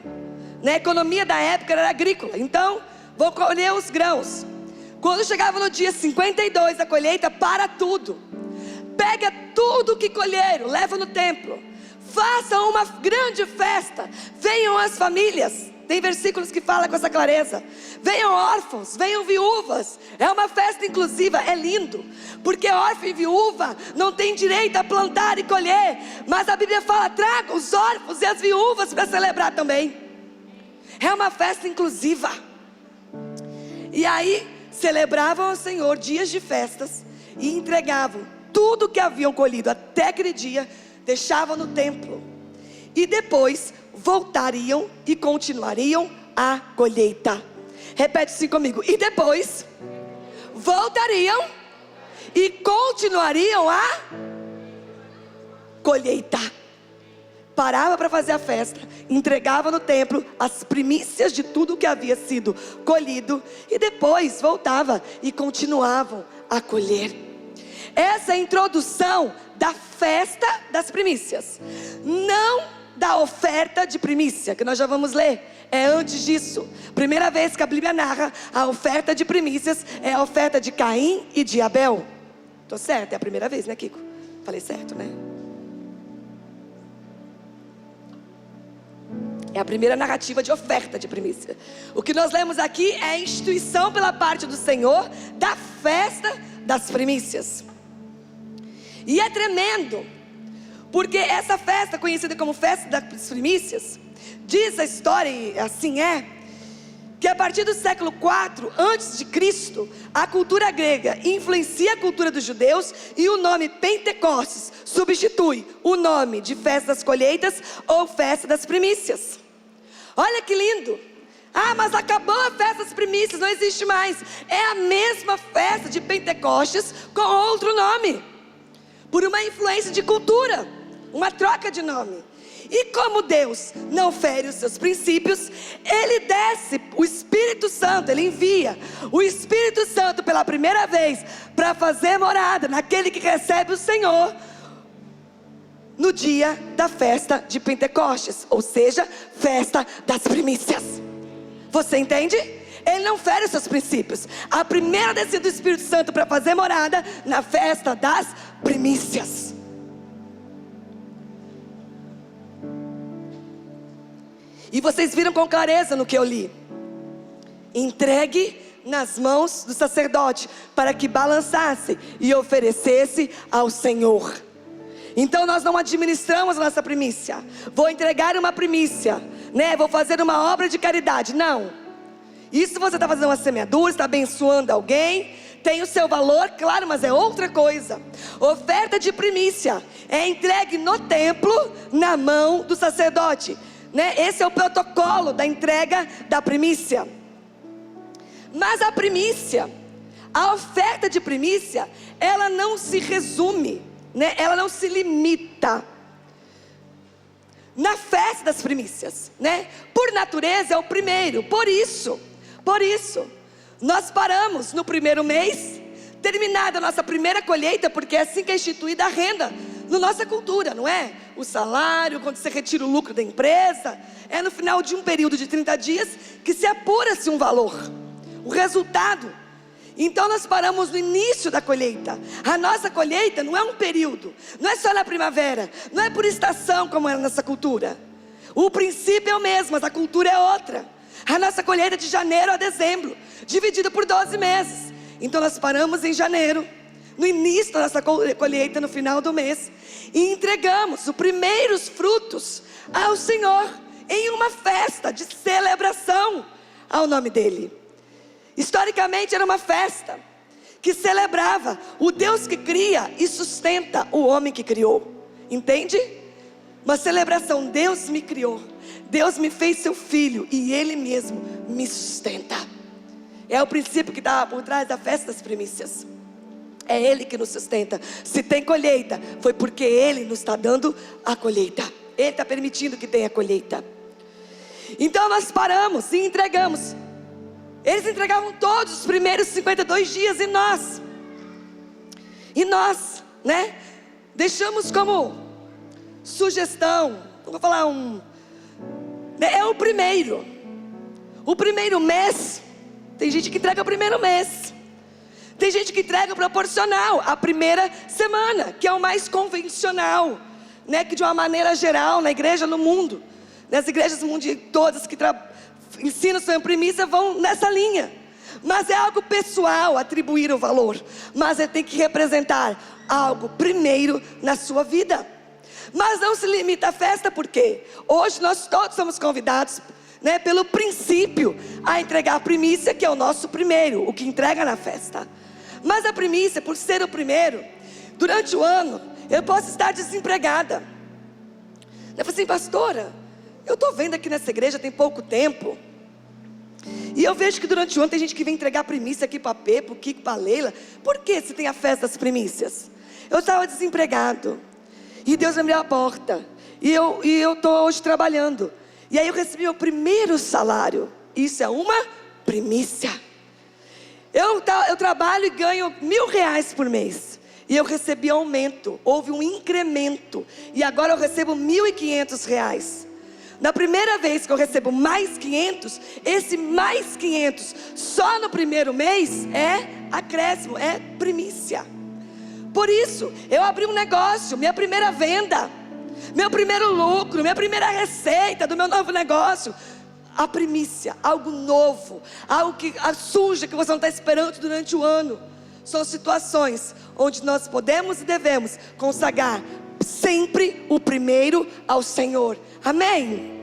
né? A economia da época era agrícola. Então, vão colher os grãos. Quando chegava no dia 52 da colheita, para tudo. Pega tudo que colheram, leva no templo. Façam uma grande festa. Venham as famílias. Tem versículos que falam com essa clareza. Venham órfãos, venham viúvas. É uma festa inclusiva, é lindo. Porque órfão e viúva não tem direito a plantar e colher. Mas a Bíblia fala: traga os órfãos e as viúvas para celebrar também. É uma festa inclusiva. E aí celebravam ao Senhor dias de festas e entregavam tudo que haviam colhido até aquele dia, deixavam no templo. E depois voltariam e continuariam a colheita. Repete assim comigo: e depois voltariam e continuariam a colheita. Parava para fazer a festa, entregava no templo as primícias de tudo que havia sido colhido, e depois voltava e continuavam a colher. Essa é a introdução da festa das primícias, não da oferta de primícia, que nós já vamos ler. É antes disso. Primeira vez que a Bíblia narra a oferta de primícias é a oferta de Caim e de Abel. Tô certo? É a primeira vez, né, Kiko? Falei certo, né? É a primeira narrativa de oferta de primícia. O que nós lemos aqui é a instituição pela parte do Senhor da festa das primícias. E é tremendo, porque essa festa, conhecida como festa das primícias, diz a história, e assim é, que a partir do século IV antes de Cristo, a cultura grega influencia a cultura dos judeus, e o nome Pentecostes substitui o nome de festa das colheitas ou festa das primícias. Olha que lindo! Ah, mas acabou a festa das primícias, não existe mais. É a mesma festa de Pentecostes com outro nome, por uma influência de cultura, uma troca de nome. E como Deus não fere os seus princípios, Ele desce o Espírito Santo, Ele envia o Espírito Santo pela primeira vez para fazer morada naquele que recebe o Senhor no dia da festa de Pentecostes, ou seja, festa das primícias. Você entende? Ele não fere os seus princípios. A primeira descida do Espírito Santo para fazer morada na festa das primícias. E vocês viram com clareza no que eu li: entregue nas mãos do sacerdote, para que balançasse e oferecesse ao Senhor. Então nós não administramos a nossa primícia. Vou entregar uma primícia, né? Vou fazer uma obra de caridade. Não. Isso você está fazendo uma semeadura, está abençoando alguém, tem o seu valor, claro, mas é outra coisa. Oferta de primícia é entregue no templo, na mão do sacerdote, né? Esse é o protocolo da entrega da primícia. Mas a primícia, a oferta de primícia, ela não se resume, né? Ela não se limita na festa das primícias, né? Por natureza é o primeiro. Por isso, nós paramos no primeiro mês, terminada a nossa primeira colheita, porque é assim que é instituída a renda na nossa cultura, não é? O salário, quando você retira o lucro da empresa, é no final de um período de 30 dias que se apura-se um valor, o resultado. Então nós paramos no início da colheita. A nossa colheita não é um período, não é só na primavera, não é por estação como é na nossa cultura. O princípio é o mesmo, mas a cultura é outra. A nossa colheita é de janeiro a dezembro, dividida por 12 meses. Então nós paramos em janeiro, no início da nossa colheita, no final do mês, e entregamos os primeiros frutos ao Senhor, em uma festa de celebração ao nome dEle. Historicamente era uma festa que celebrava o Deus que cria e sustenta o homem que criou. Entende? Uma celebração, Deus me criou, Deus me fez seu filho e Ele mesmo me sustenta. É o princípio que está por trás da festa das primícias. É Ele que nos sustenta. Se tem colheita, foi porque Ele nos está dando a colheita. Ele está permitindo que tenha colheita. Então nós paramos e entregamos. Eles entregavam todos os primeiros 52 dias e nós, né? Deixamos como sugestão, vou falar é o primeiro mês. Tem gente que entrega o primeiro mês. Tem gente que entrega proporcional a primeira semana, que é o mais convencional, né? Que de uma maneira geral, na igreja, no mundo, nas igrejas mundiais todas que ensinam sobre primícia vão nessa linha. Mas é algo pessoal atribuir o valor, mas tem que representar algo primeiro na sua vida. Mas não se limita à festa, porque hoje nós todos somos convidados, né, pelo princípio, a entregar a primícia, que é o nosso primeiro, o que entrega na festa. Mas a primícia, por ser o primeiro, durante o ano, eu posso estar desempregada. Eu falei assim, pastora, eu estou vendo aqui nessa igreja tem pouco tempo, e eu vejo que durante o ano tem gente que vem entregar primícia aqui para a Pê, para o Kiko, para a Leila. Por que se tem a festa das primícias? Eu estava desempregado, e Deus abriu a porta, e eu estou hoje trabalhando. E aí eu recebi meu primeiro salário. Isso é uma primícia. Eu trabalho e ganho R$1.000 por mês. E eu recebi aumento, houve um incremento. E agora eu recebo R$1.500. Na primeira vez que eu recebo mais 500, esse mais 500 só no primeiro mês é acréscimo, é primícia. Por isso, eu abri um negócio, minha primeira venda, meu primeiro lucro, minha primeira receita do meu novo negócio. A primícia, algo novo, algo que surge, que você não está esperando durante o ano. São situações onde nós podemos e devemos consagrar sempre o primeiro ao Senhor. Amém?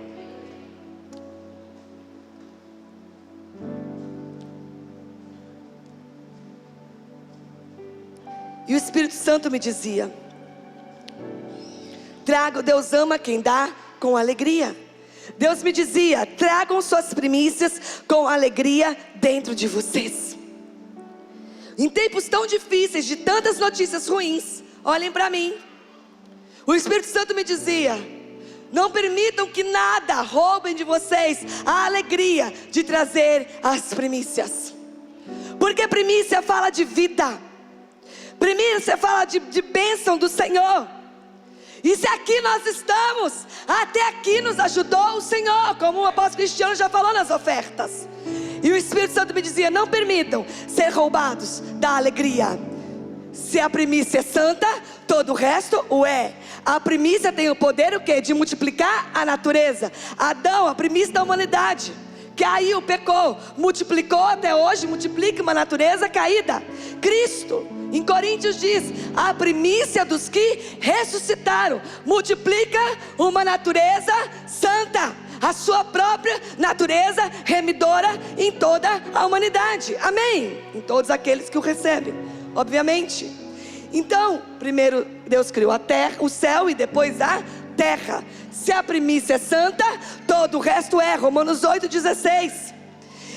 E o Espírito Santo me dizia: Deus ama quem dá com alegria. Deus me dizia: tragam suas primícias com alegria dentro de vocês. Em tempos tão difíceis, de tantas notícias ruins, olhem para mim. O Espírito Santo me dizia: não permitam que nada roubem de vocês a alegria de trazer as primícias. Porque primícia fala de vida, primícia fala de bênção do Senhor. E se aqui nós estamos, até aqui nos ajudou o Senhor, como o apóstolo Cristiano já falou nas ofertas. E o Espírito Santo me dizia: não permitam ser roubados da alegria. Se a primícia é santa, todo o resto o é. A primícia tem o poder o quê? De multiplicar a natureza. Adão, a primícia da humanidade, caiu, pecou, multiplicou até hoje, multiplica uma natureza caída. Cristo, em Coríntios diz: a primícia dos que ressuscitaram, multiplica uma natureza santa, a sua própria natureza remidora em toda a humanidade. Amém? Em todos aqueles que o recebem, obviamente. Então, primeiro Deus criou a terra, o céu, e depois a terra. Se a primícia é santa, todo o resto é. Romanos 8,16.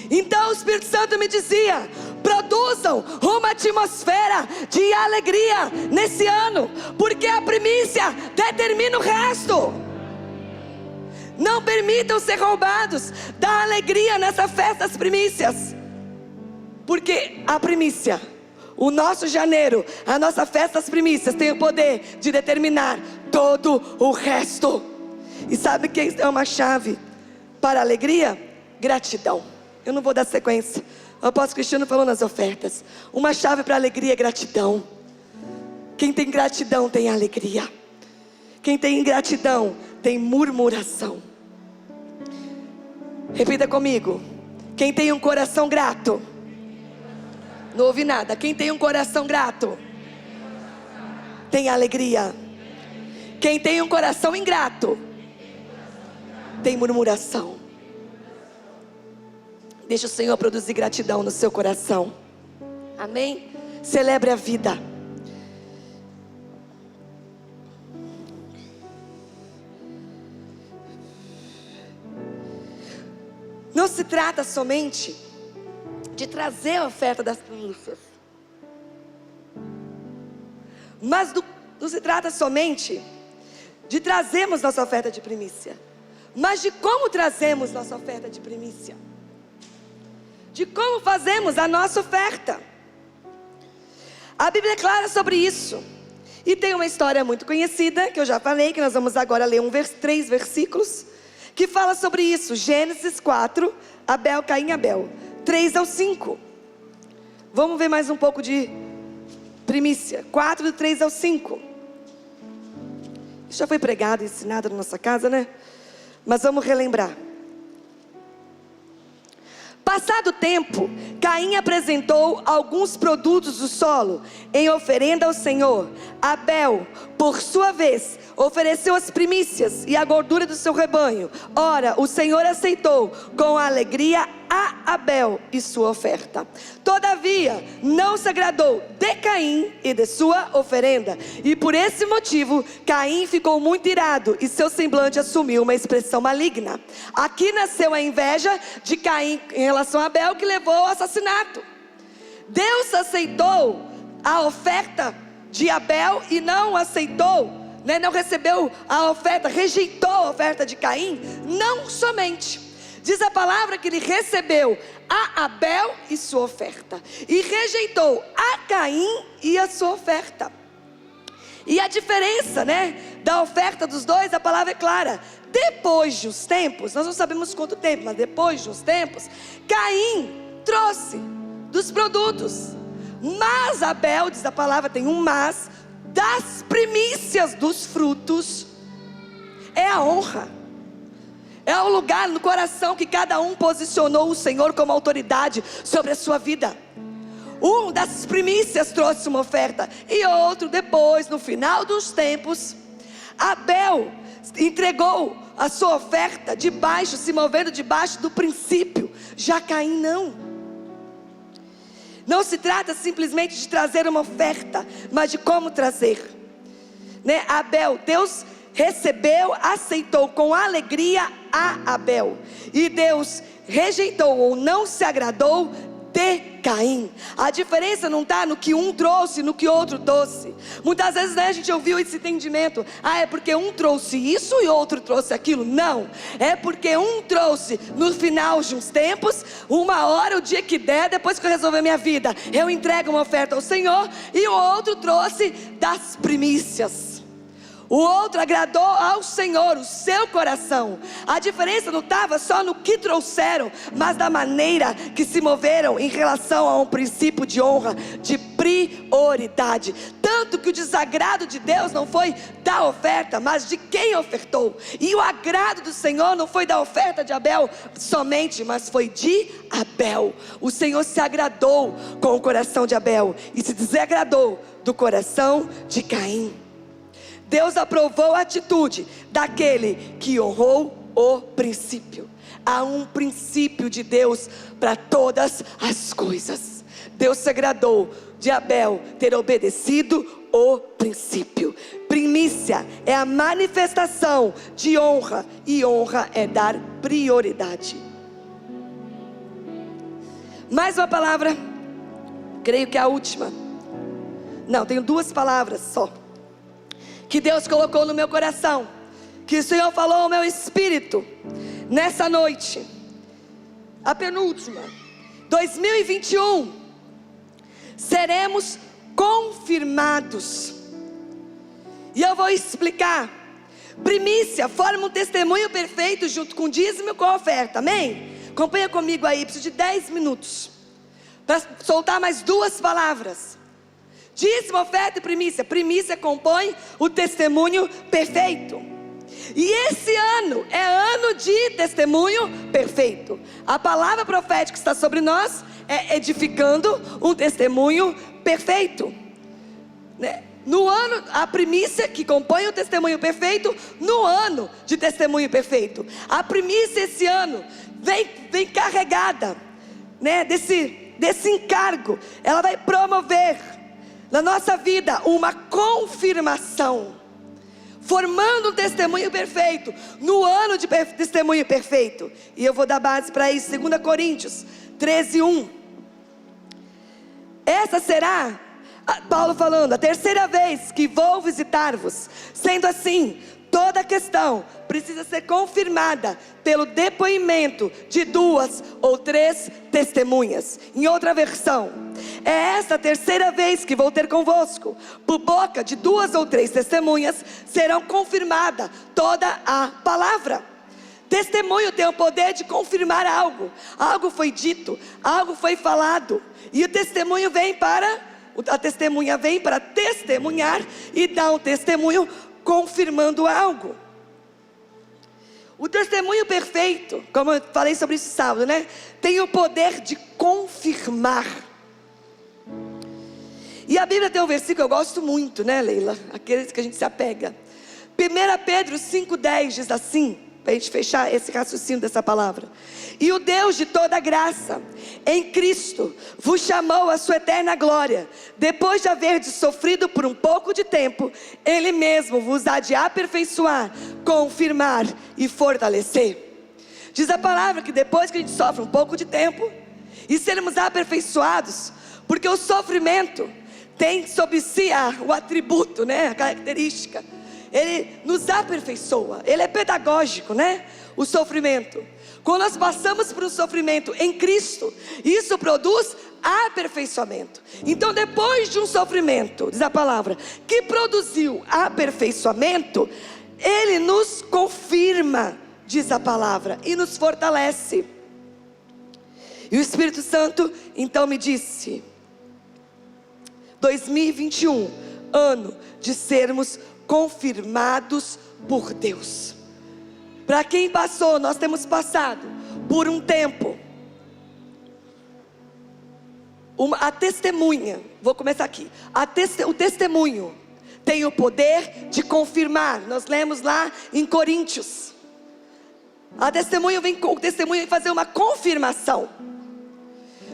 Então o Espírito Santo me dizia: produzam uma atmosfera de alegria nesse ano, porque a primícia determina o resto. Não permitam ser roubados da alegria nessa festa das primícias, porque a primícia, O nosso janeiro, a nossa festa das primícias tem o poder de determinar todo o resto. E sabe quem é uma chave para a alegria? Gratidão. Eu não vou dar sequência. O apóstolo Cristiano falou nas ofertas. Uma chave para a alegria é gratidão. Quem tem gratidão tem alegria. Quem tem ingratidão tem murmuração. Repita comigo. Quem tem um coração grato. Não ouvi nada. Quem tem um coração grato tem alegria. Quem tem um coração ingrato tem murmuração. Deixa o Senhor produzir gratidão no seu coração. Amém? Celebre a vida. Não se trata somente de trazer a oferta das primícias, mas não se trata somente de trazermos nossa oferta de primícia, mas de como trazemos nossa oferta de primícia, de como fazemos a nossa oferta. A Bíblia é clara sobre isso, e tem uma história muito conhecida, que eu já falei, que nós vamos agora ler 3 versículos, que fala sobre isso. Gênesis 4, Abel, Caim e Abel, 3 ao 5. Vamos ver mais um pouco de primícia. 4, do 3 ao 5. Isso já foi pregado e ensinado na nossa casa, né? Mas vamos relembrar. Passado o tempo, Caim apresentou alguns produtos do solo em oferenda ao Senhor. Abel, por sua vez, ofereceu as primícias e a gordura do seu rebanho. Ora, o Senhor aceitou com alegria a Abel e sua oferta. Todavia, não se agradou de Caim e de sua oferenda. E por esse motivo, Caim ficou muito irado e seu semblante assumiu uma expressão maligna. Aqui nasceu a inveja de Caim em relação a Abel, que levou ao assassinato. Deus aceitou a oferta de Abel e não aceitou, não recebeu a oferta, rejeitou a oferta de Caim. Não somente, diz a palavra que ele recebeu a Abel e sua oferta, e rejeitou a Caim e a sua oferta. E a diferença, da oferta dos dois, a palavra é clara. Depois de uns tempos, nós não sabemos quanto tempo, mas depois de uns tempos, Caim trouxe dos produtos, mas Abel, diz a palavra, tem um mas, das primícias dos frutos. É a honra, é o lugar no coração que cada um posicionou o Senhor como autoridade sobre a sua vida. Um das primícias trouxe uma oferta, e outro depois, no final dos tempos, Abel entregou a sua oferta debaixo, se movendo debaixo do princípio. Já Caim não. Não se trata simplesmente de trazer uma oferta, mas de como trazer. Abel, Deus recebeu, aceitou com alegria a Abel, e Deus rejeitou ou não se agradou de Caim. A diferença não está no que um trouxe, no que outro trouxe. Muitas vezes a gente ouviu esse entendimento: é porque um trouxe isso e outro trouxe aquilo. Não, é porque um trouxe no final de uns tempos, uma hora, o dia que der, depois que eu resolver minha vida, eu entrego uma oferta ao Senhor. E o outro trouxe das primícias. O outro agradou ao Senhor, o seu coração. A diferença não estava só no que trouxeram, mas da maneira que se moveram em relação a um princípio de honra, de prioridade. Tanto que o desagrado de Deus não foi da oferta, mas de quem ofertou. E o agrado do Senhor não foi da oferta de Abel somente, mas foi de Abel. O Senhor se agradou com o coração de Abel e se desagradou do coração de Caim. Deus aprovou a atitude daquele que honrou o princípio. Há um princípio de Deus para todas as coisas. Deus se agradou de Abel ter obedecido o princípio. Primícia é a manifestação de honra, e honra é dar prioridade. Mais uma palavra, creio que é a última. Não, tenho 2 palavras só, que Deus colocou no meu coração, que o Senhor falou ao meu espírito nessa noite. A penúltima. 2021 seremos confirmados. E eu vou explicar. Primícia forma um testemunho perfeito junto com o dízimo e com a oferta, amém? Acompanha comigo aí, preciso de 10 minutos para soltar mais 2 palavras. Dízimo, oferta e primícia. Primícia compõe o testemunho perfeito. E esse ano é ano de testemunho perfeito. A palavra profética que está sobre nós é edificando um testemunho perfeito, né? No ano, a primícia que compõe o testemunho perfeito, no ano de testemunho perfeito. A primícia esse ano vem carregada, né, desse encargo. Ela vai promover na nossa vida uma confirmação, formando um testemunho perfeito, no ano de testemunho perfeito. E eu vou dar base para isso, 2 Coríntios 13:1. Essa será, Paulo falando, a 3ª vez que vou visitar-vos. Sendo assim, toda questão precisa ser confirmada pelo depoimento de 2 ou 3 testemunhas. Em outra versão, é essa a 3ª vez que vou ter convosco. Por boca de 2 ou 3 testemunhas serão confirmada toda a palavra. Testemunho tem o poder de confirmar algo. Algo foi dito, algo foi falado, e o testemunho a testemunha vem para testemunhar e dar um testemunho confirmando algo. O testemunho perfeito, como eu falei sobre isso sábado, né? Tem o poder de confirmar. E a Bíblia tem um versículo que eu gosto muito, né, Leila? Aqueles que a gente se apega. 1 Pedro 5:10 diz assim, para a gente fechar esse raciocínio dessa palavra: e o Deus de toda graça, em Cristo, vos chamou à sua eterna glória, depois de haverdes sofrido por um pouco de tempo, Ele mesmo vos há de aperfeiçoar, confirmar e fortalecer. Diz a palavra que depois que a gente sofre um pouco de tempo, e sermos aperfeiçoados, porque o sofrimento tem sobre si o atributo, né, a característica, ele nos aperfeiçoa, ele é pedagógico, né? O sofrimento. Quando nós passamos por um sofrimento em Cristo, isso produz aperfeiçoamento. Então, depois de um sofrimento, diz a palavra, que produziu aperfeiçoamento, ele nos confirma, diz a palavra, e nos fortalece. E o Espírito Santo então me disse: 2021, ano de sermos confirmados por Deus. Para quem passou, nós temos passado por um tempo. A testemunha, vou começar aqui. O testemunho tem o poder de confirmar. Nós lemos lá em Coríntios. O testemunho vem fazer uma confirmação.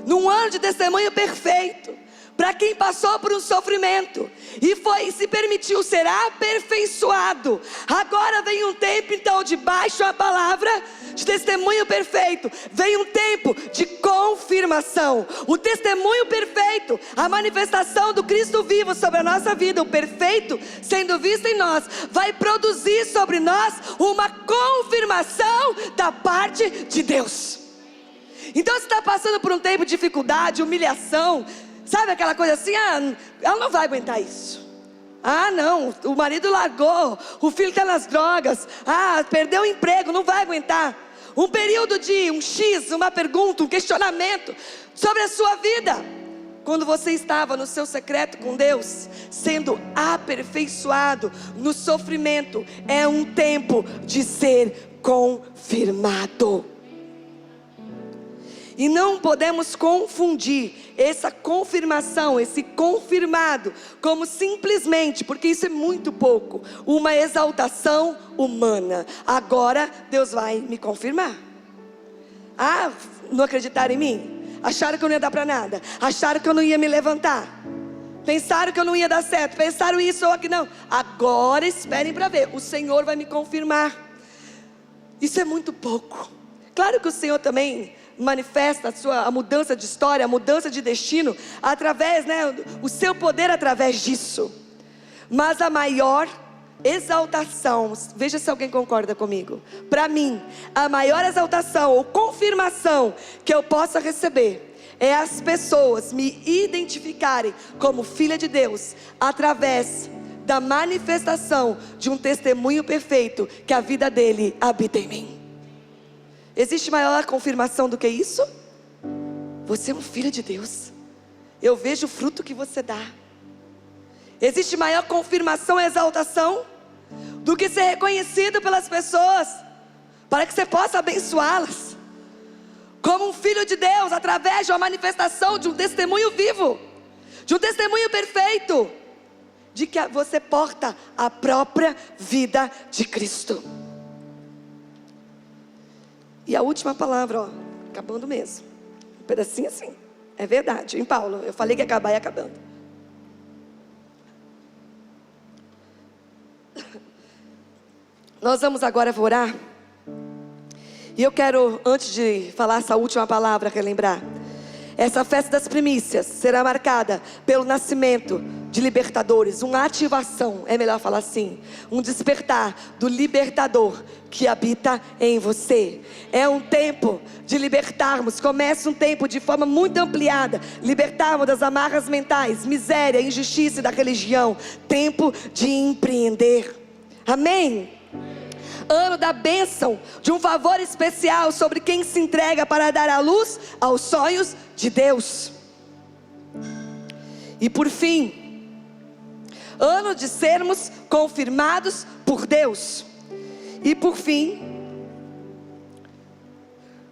Num ano de testemunho perfeito, para quem passou por um sofrimento e se permitiu ser aperfeiçoado, agora vem um tempo então, debaixo a palavra de testemunho perfeito, vem um tempo de confirmação. O testemunho perfeito, a manifestação do Cristo vivo sobre a nossa vida, o perfeito sendo visto em nós, vai produzir sobre nós uma confirmação da parte de Deus. Então, se está passando por um tempo de dificuldade, humilhação, sabe aquela coisa assim, ela não vai aguentar isso. Não, o marido largou, o filho está nas drogas, perdeu o emprego, não vai aguentar. Um período de uma pergunta, um questionamento sobre a sua vida. Quando você estava no seu secreto com Deus, sendo aperfeiçoado no sofrimento, é um tempo de ser confirmado. E não podemos confundir essa confirmação, esse confirmado, como simplesmente, porque isso é muito pouco, uma exaltação humana. Agora Deus vai me confirmar. Não acreditaram em mim? Acharam que eu não ia dar para nada? Acharam que eu não ia me levantar? Pensaram que eu não ia dar certo? Pensaram isso ou aquilo? Não. Agora esperem para ver, o Senhor vai me confirmar. Isso é muito pouco. Claro que o Senhor também manifesta a mudança de história, a mudança de destino, através, o seu poder através disso. Mas a maior exaltação, veja se alguém concorda comigo, para mim, a maior exaltação ou confirmação que eu possa receber, é as pessoas me identificarem como filha de Deus através da manifestação de um testemunho perfeito que a vida dele habita em mim. Existe maior confirmação do que isso? Você é um filho de Deus. Eu vejo o fruto que você dá. Existe maior confirmação e exaltação do que ser reconhecido pelas pessoas, para que você possa abençoá-las como um filho de Deus, através de uma manifestação de um testemunho vivo, de um testemunho perfeito, de que você porta a própria vida de Cristo. E a última palavra, acabando mesmo, um pedacinho assim, é verdade, em Paulo, eu falei que ia acabar e acabando. Nós vamos agora orar. E eu quero, antes de falar essa última palavra, relembrar. Essa festa das primícias será marcada pelo nascimento de libertadores, uma ativação, é melhor falar assim, um despertar do libertador que habita em você. É um tempo de libertarmos, começa um tempo de forma muito ampliada, libertarmos das amarras mentais, miséria, injustiça e da religião, tempo de empreender. Amém? Ano da bênção, de um favor especial sobre quem se entrega para dar a luz aos sonhos de Deus. E por fim, ano de sermos confirmados por Deus. E por fim,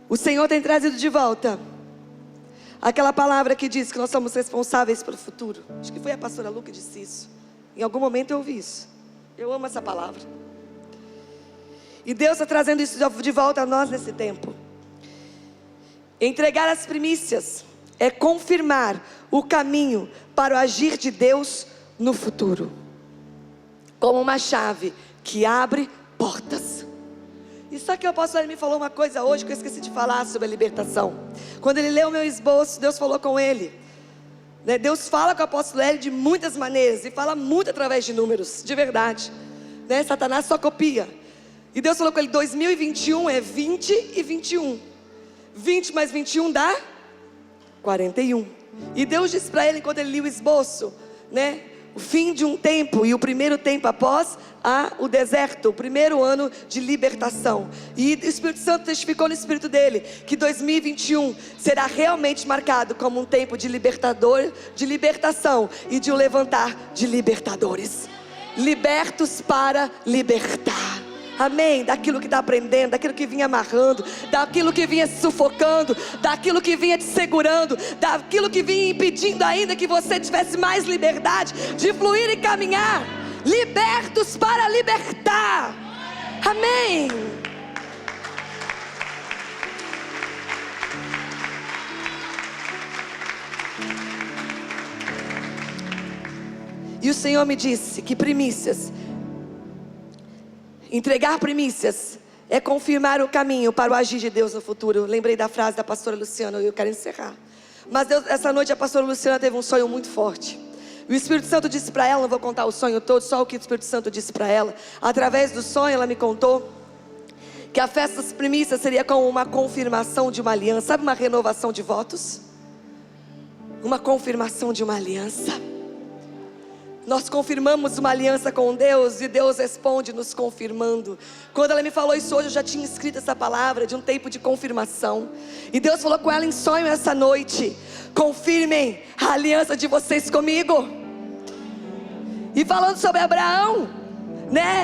o Senhor tem trazido de volta aquela palavra que diz que nós somos responsáveis pelo futuro. Acho que foi a pastora Lu que disse isso. Em algum momento eu ouvi isso. Eu amo essa palavra. E Deus está trazendo isso de volta a nós nesse tempo. Entregar as primícias é confirmar o caminho para o agir de Deus no futuro, como uma chave que abre portas. E só que o apóstolo me falou uma coisa hoje que eu esqueci de falar sobre a libertação. Quando ele leu o meu esboço, Deus falou com ele. Deus fala com o apóstolo Hélio de muitas maneiras, e fala muito através de números, de verdade. Satanás só copia. E Deus falou com ele, 2021 é 20 e 21. 20 mais 21 dá 41. E Deus disse para ele, enquanto ele lia o esboço, o fim de um tempo e o primeiro tempo após o deserto, o primeiro ano de libertação. E o Espírito Santo testificou no espírito dele que 2021 será realmente marcado como um tempo de libertação e de um levantar de libertadores. Libertos para libertar. Amém? Daquilo que está aprendendo, daquilo que vinha amarrando, daquilo que vinha sufocando, daquilo que vinha te segurando, daquilo que vinha impedindo ainda que você tivesse mais liberdade de fluir e caminhar. Libertos para libertar. Amém? E o Senhor me disse que primícias, entregar primícias é confirmar o caminho para o agir de Deus no futuro. Lembrei da frase da pastora Luciana, eu quero encerrar. Mas Deus, essa noite a pastora Luciana teve um sonho muito forte. O Espírito Santo disse para ela, não vou contar o sonho todo, só o que o Espírito Santo disse para ela. Através do sonho ela me contou que a festa das primícias seria como uma confirmação de uma aliança. Sabe, uma renovação de votos? Uma confirmação de uma aliança. Nós confirmamos uma aliança com Deus e Deus responde nos confirmando. Quando ela me falou isso hoje, eu já tinha escrito essa palavra de um tempo de confirmação. E Deus falou com ela em sonho essa noite: confirmem a aliança de vocês comigo. E falando sobre Abraão,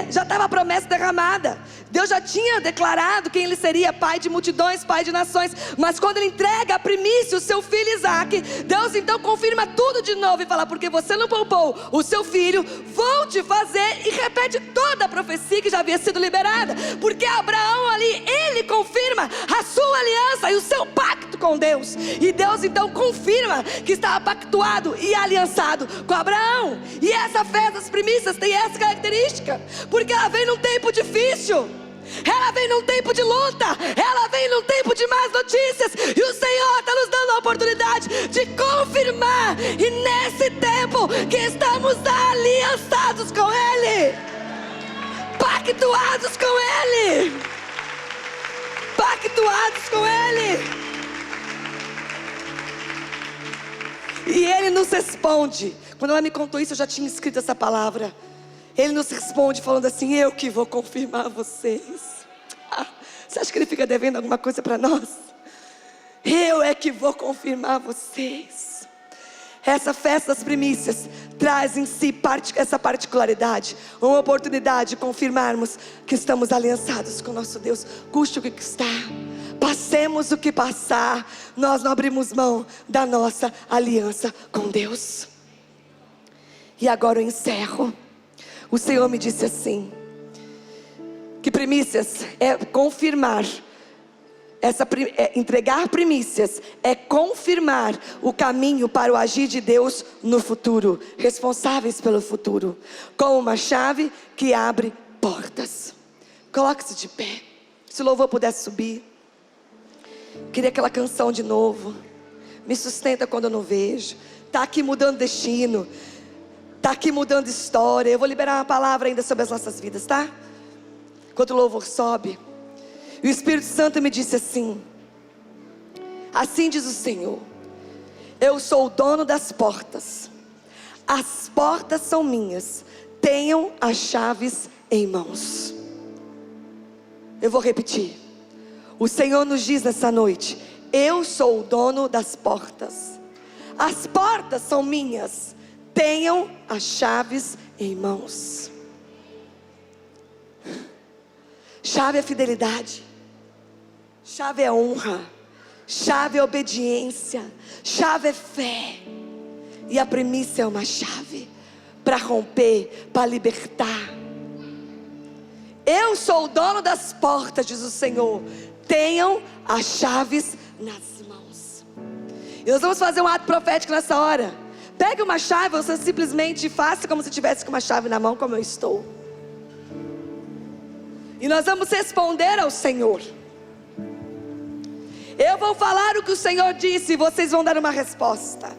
já estava a promessa derramada. Deus já tinha declarado quem ele seria, pai de multidões, pai de nações. Mas quando ele entrega a primícia, o seu filho Isaac, Deus então confirma tudo de novo e fala: porque você não poupou o seu filho, vou te fazer. E repete toda a profecia que já havia sido liberada. Porque Abraão ali, ele confirma a sua aliança e o seu pacto com Deus. E Deus então confirma que estava pactuado e aliançado com Abraão. E essa festa das primícias tem essa característica, porque ela vem num tempo difícil, ela vem num tempo de luta, ela vem num tempo de más notícias. E o Senhor está nos dando a oportunidade de confirmar. E nesse tempo que estamos aliançados com Ele, pactuados com Ele, pactuados com Ele. E Ele nos responde. Quando ela me contou isso, eu já tinha escrito essa palavra. Ele nos responde falando assim: eu que vou confirmar vocês. Você acha que Ele fica devendo alguma coisa para nós? Eu é que vou confirmar vocês. Essa festa das primícias traz em si essa particularidade, uma oportunidade de confirmarmos que estamos aliançados com nosso Deus. Custe o que custar, passemos o que passar, nós não abrimos mão da nossa aliança com Deus. E agora eu encerro. O Senhor me disse assim, que primícias é confirmar. Entregar primícias é confirmar o caminho para o agir de Deus no futuro. Responsáveis pelo futuro, como uma chave que abre portas. Coloque-se de pé. Se o louvor pudesse subir. Queria aquela canção de novo. Me sustenta quando eu não vejo. Está aqui mudando destino. Está aqui mudando história. Eu vou liberar uma palavra ainda sobre as nossas vidas, tá? Enquanto o louvor sobe. E o Espírito Santo me disse assim: assim diz o Senhor, eu sou o dono das portas, as portas são minhas, tenham as chaves em mãos. Eu vou repetir. O Senhor nos diz nessa noite: eu sou o dono das portas, as portas são minhas, tenham as chaves em mãos. Chave é fidelidade, chave é honra, chave é obediência, chave é fé. E a primícia é uma chave para romper, para libertar. Eu sou o dono das portas, diz o Senhor, tenham as chaves nas mãos. E nós vamos fazer um ato profético nessa hora. Pegue uma chave, você simplesmente faça como se tivesse com uma chave na mão, como eu estou. E nós vamos responder ao Senhor. Eu vou falar o que o Senhor disse e vocês vão dar uma resposta.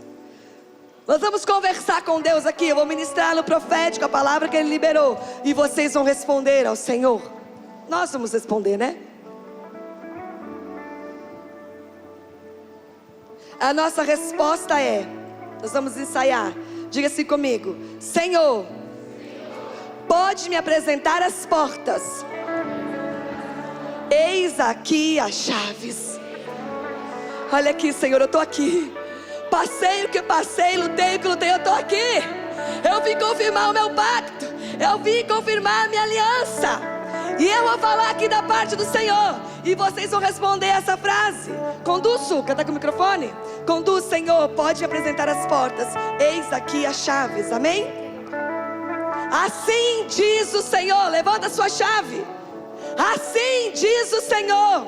Nós vamos conversar com Deus aqui. Eu vou ministrar no profético a palavra que Ele liberou. E vocês vão responder ao Senhor. Nós vamos responder, né? A nossa resposta é, nós vamos ensaiar. Diga assim comigo: Senhor, pode me apresentar as portas. Eis aqui as chaves. Olha aqui, Senhor, eu estou aqui. Passei o que passei, lutei o que lutei, eu estou aqui. Eu vim confirmar o meu pacto. Eu vim confirmar a minha aliança. E eu vou falar aqui da parte do Senhor. E vocês vão responder essa frase. Conduz, Suca, está com o microfone? Conduz, Senhor, pode me apresentar as portas. Eis aqui as chaves, amém? Assim diz o Senhor. Levanta a sua chave. Assim diz o Senhor: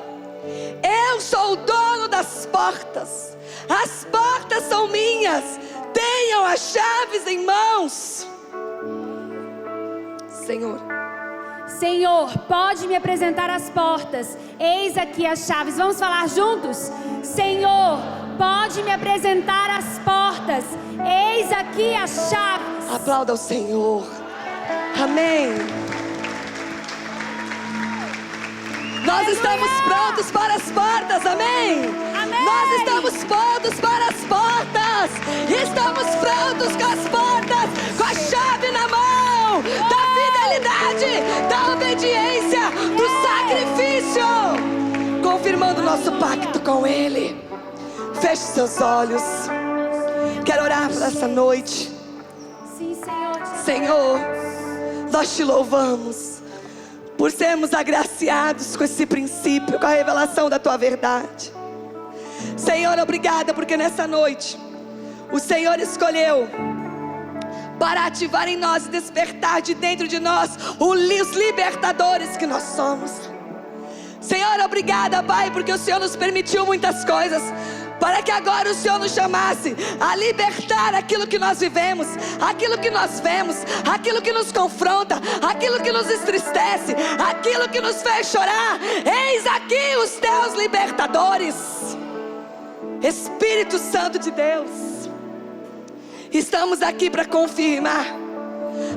eu sou o dono das portas, as portas são minhas, tenham as chaves em mãos. Senhor, pode me apresentar as portas, eis aqui as chaves. Vamos falar juntos? Senhor, pode me apresentar as portas, eis aqui as chaves. Aplauda o Senhor. Amém. Nós estamos prontos para as portas, amém? Amém. Nós estamos prontos para as portas. Estamos prontos com as portas, com a chave na mão, da fidelidade, da obediência, do sacrifício, confirmando o nosso pacto com Ele. Feche seus olhos. Quero orar por essa noite. Sim, Senhor. Senhor, nós te louvamos por sermos agraciados com esse princípio, com a revelação da Tua verdade. Senhor, obrigada, porque nessa noite o Senhor escolheu para ativar em nós e despertar de dentro de nós os libertadores que nós somos. Senhor, obrigada, Pai, porque o Senhor nos permitiu muitas coisas, para que agora o Senhor nos chamasse a libertar aquilo que nós vivemos, aquilo que nós vemos, aquilo que nos confronta, aquilo que nos entristece, aquilo que nos fez chorar. Eis aqui os teus libertadores. Espírito Santo de Deus, estamos aqui para confirmar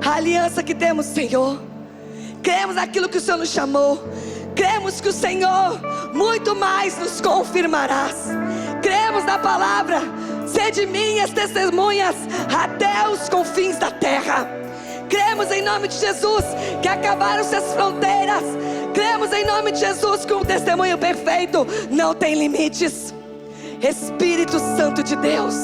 a aliança que temos, Senhor. Cremos naquilo que o Senhor nos chamou. Cremos que o Senhor muito mais nos confirmarás. Cremos na palavra Sede minhas testemunhas até os confins da terra. Cremos em nome de Jesus que acabaram-se as fronteiras. Cremos em nome de Jesus que o testemunho perfeito não tem limites. Espírito Santo de Deus,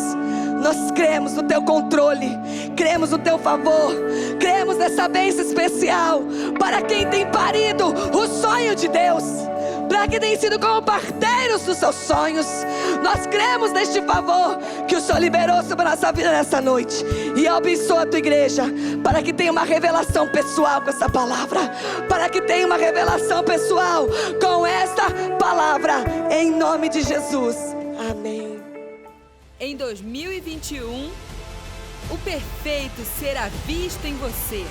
nós cremos no teu controle, cremos no teu favor, cremos nessa bênção especial para quem tem parido o sonho de Deus, para quem tem sido como parteiros dos seus sonhos. Nós cremos neste favor que o Senhor liberou sobre a nossa vida nessa noite. E eu abençoo a tua igreja para que tenha uma revelação pessoal com essa palavra, para que tenha uma revelação pessoal com esta palavra, em nome de Jesus. Amém. Em 2021, o perfeito será visto em você.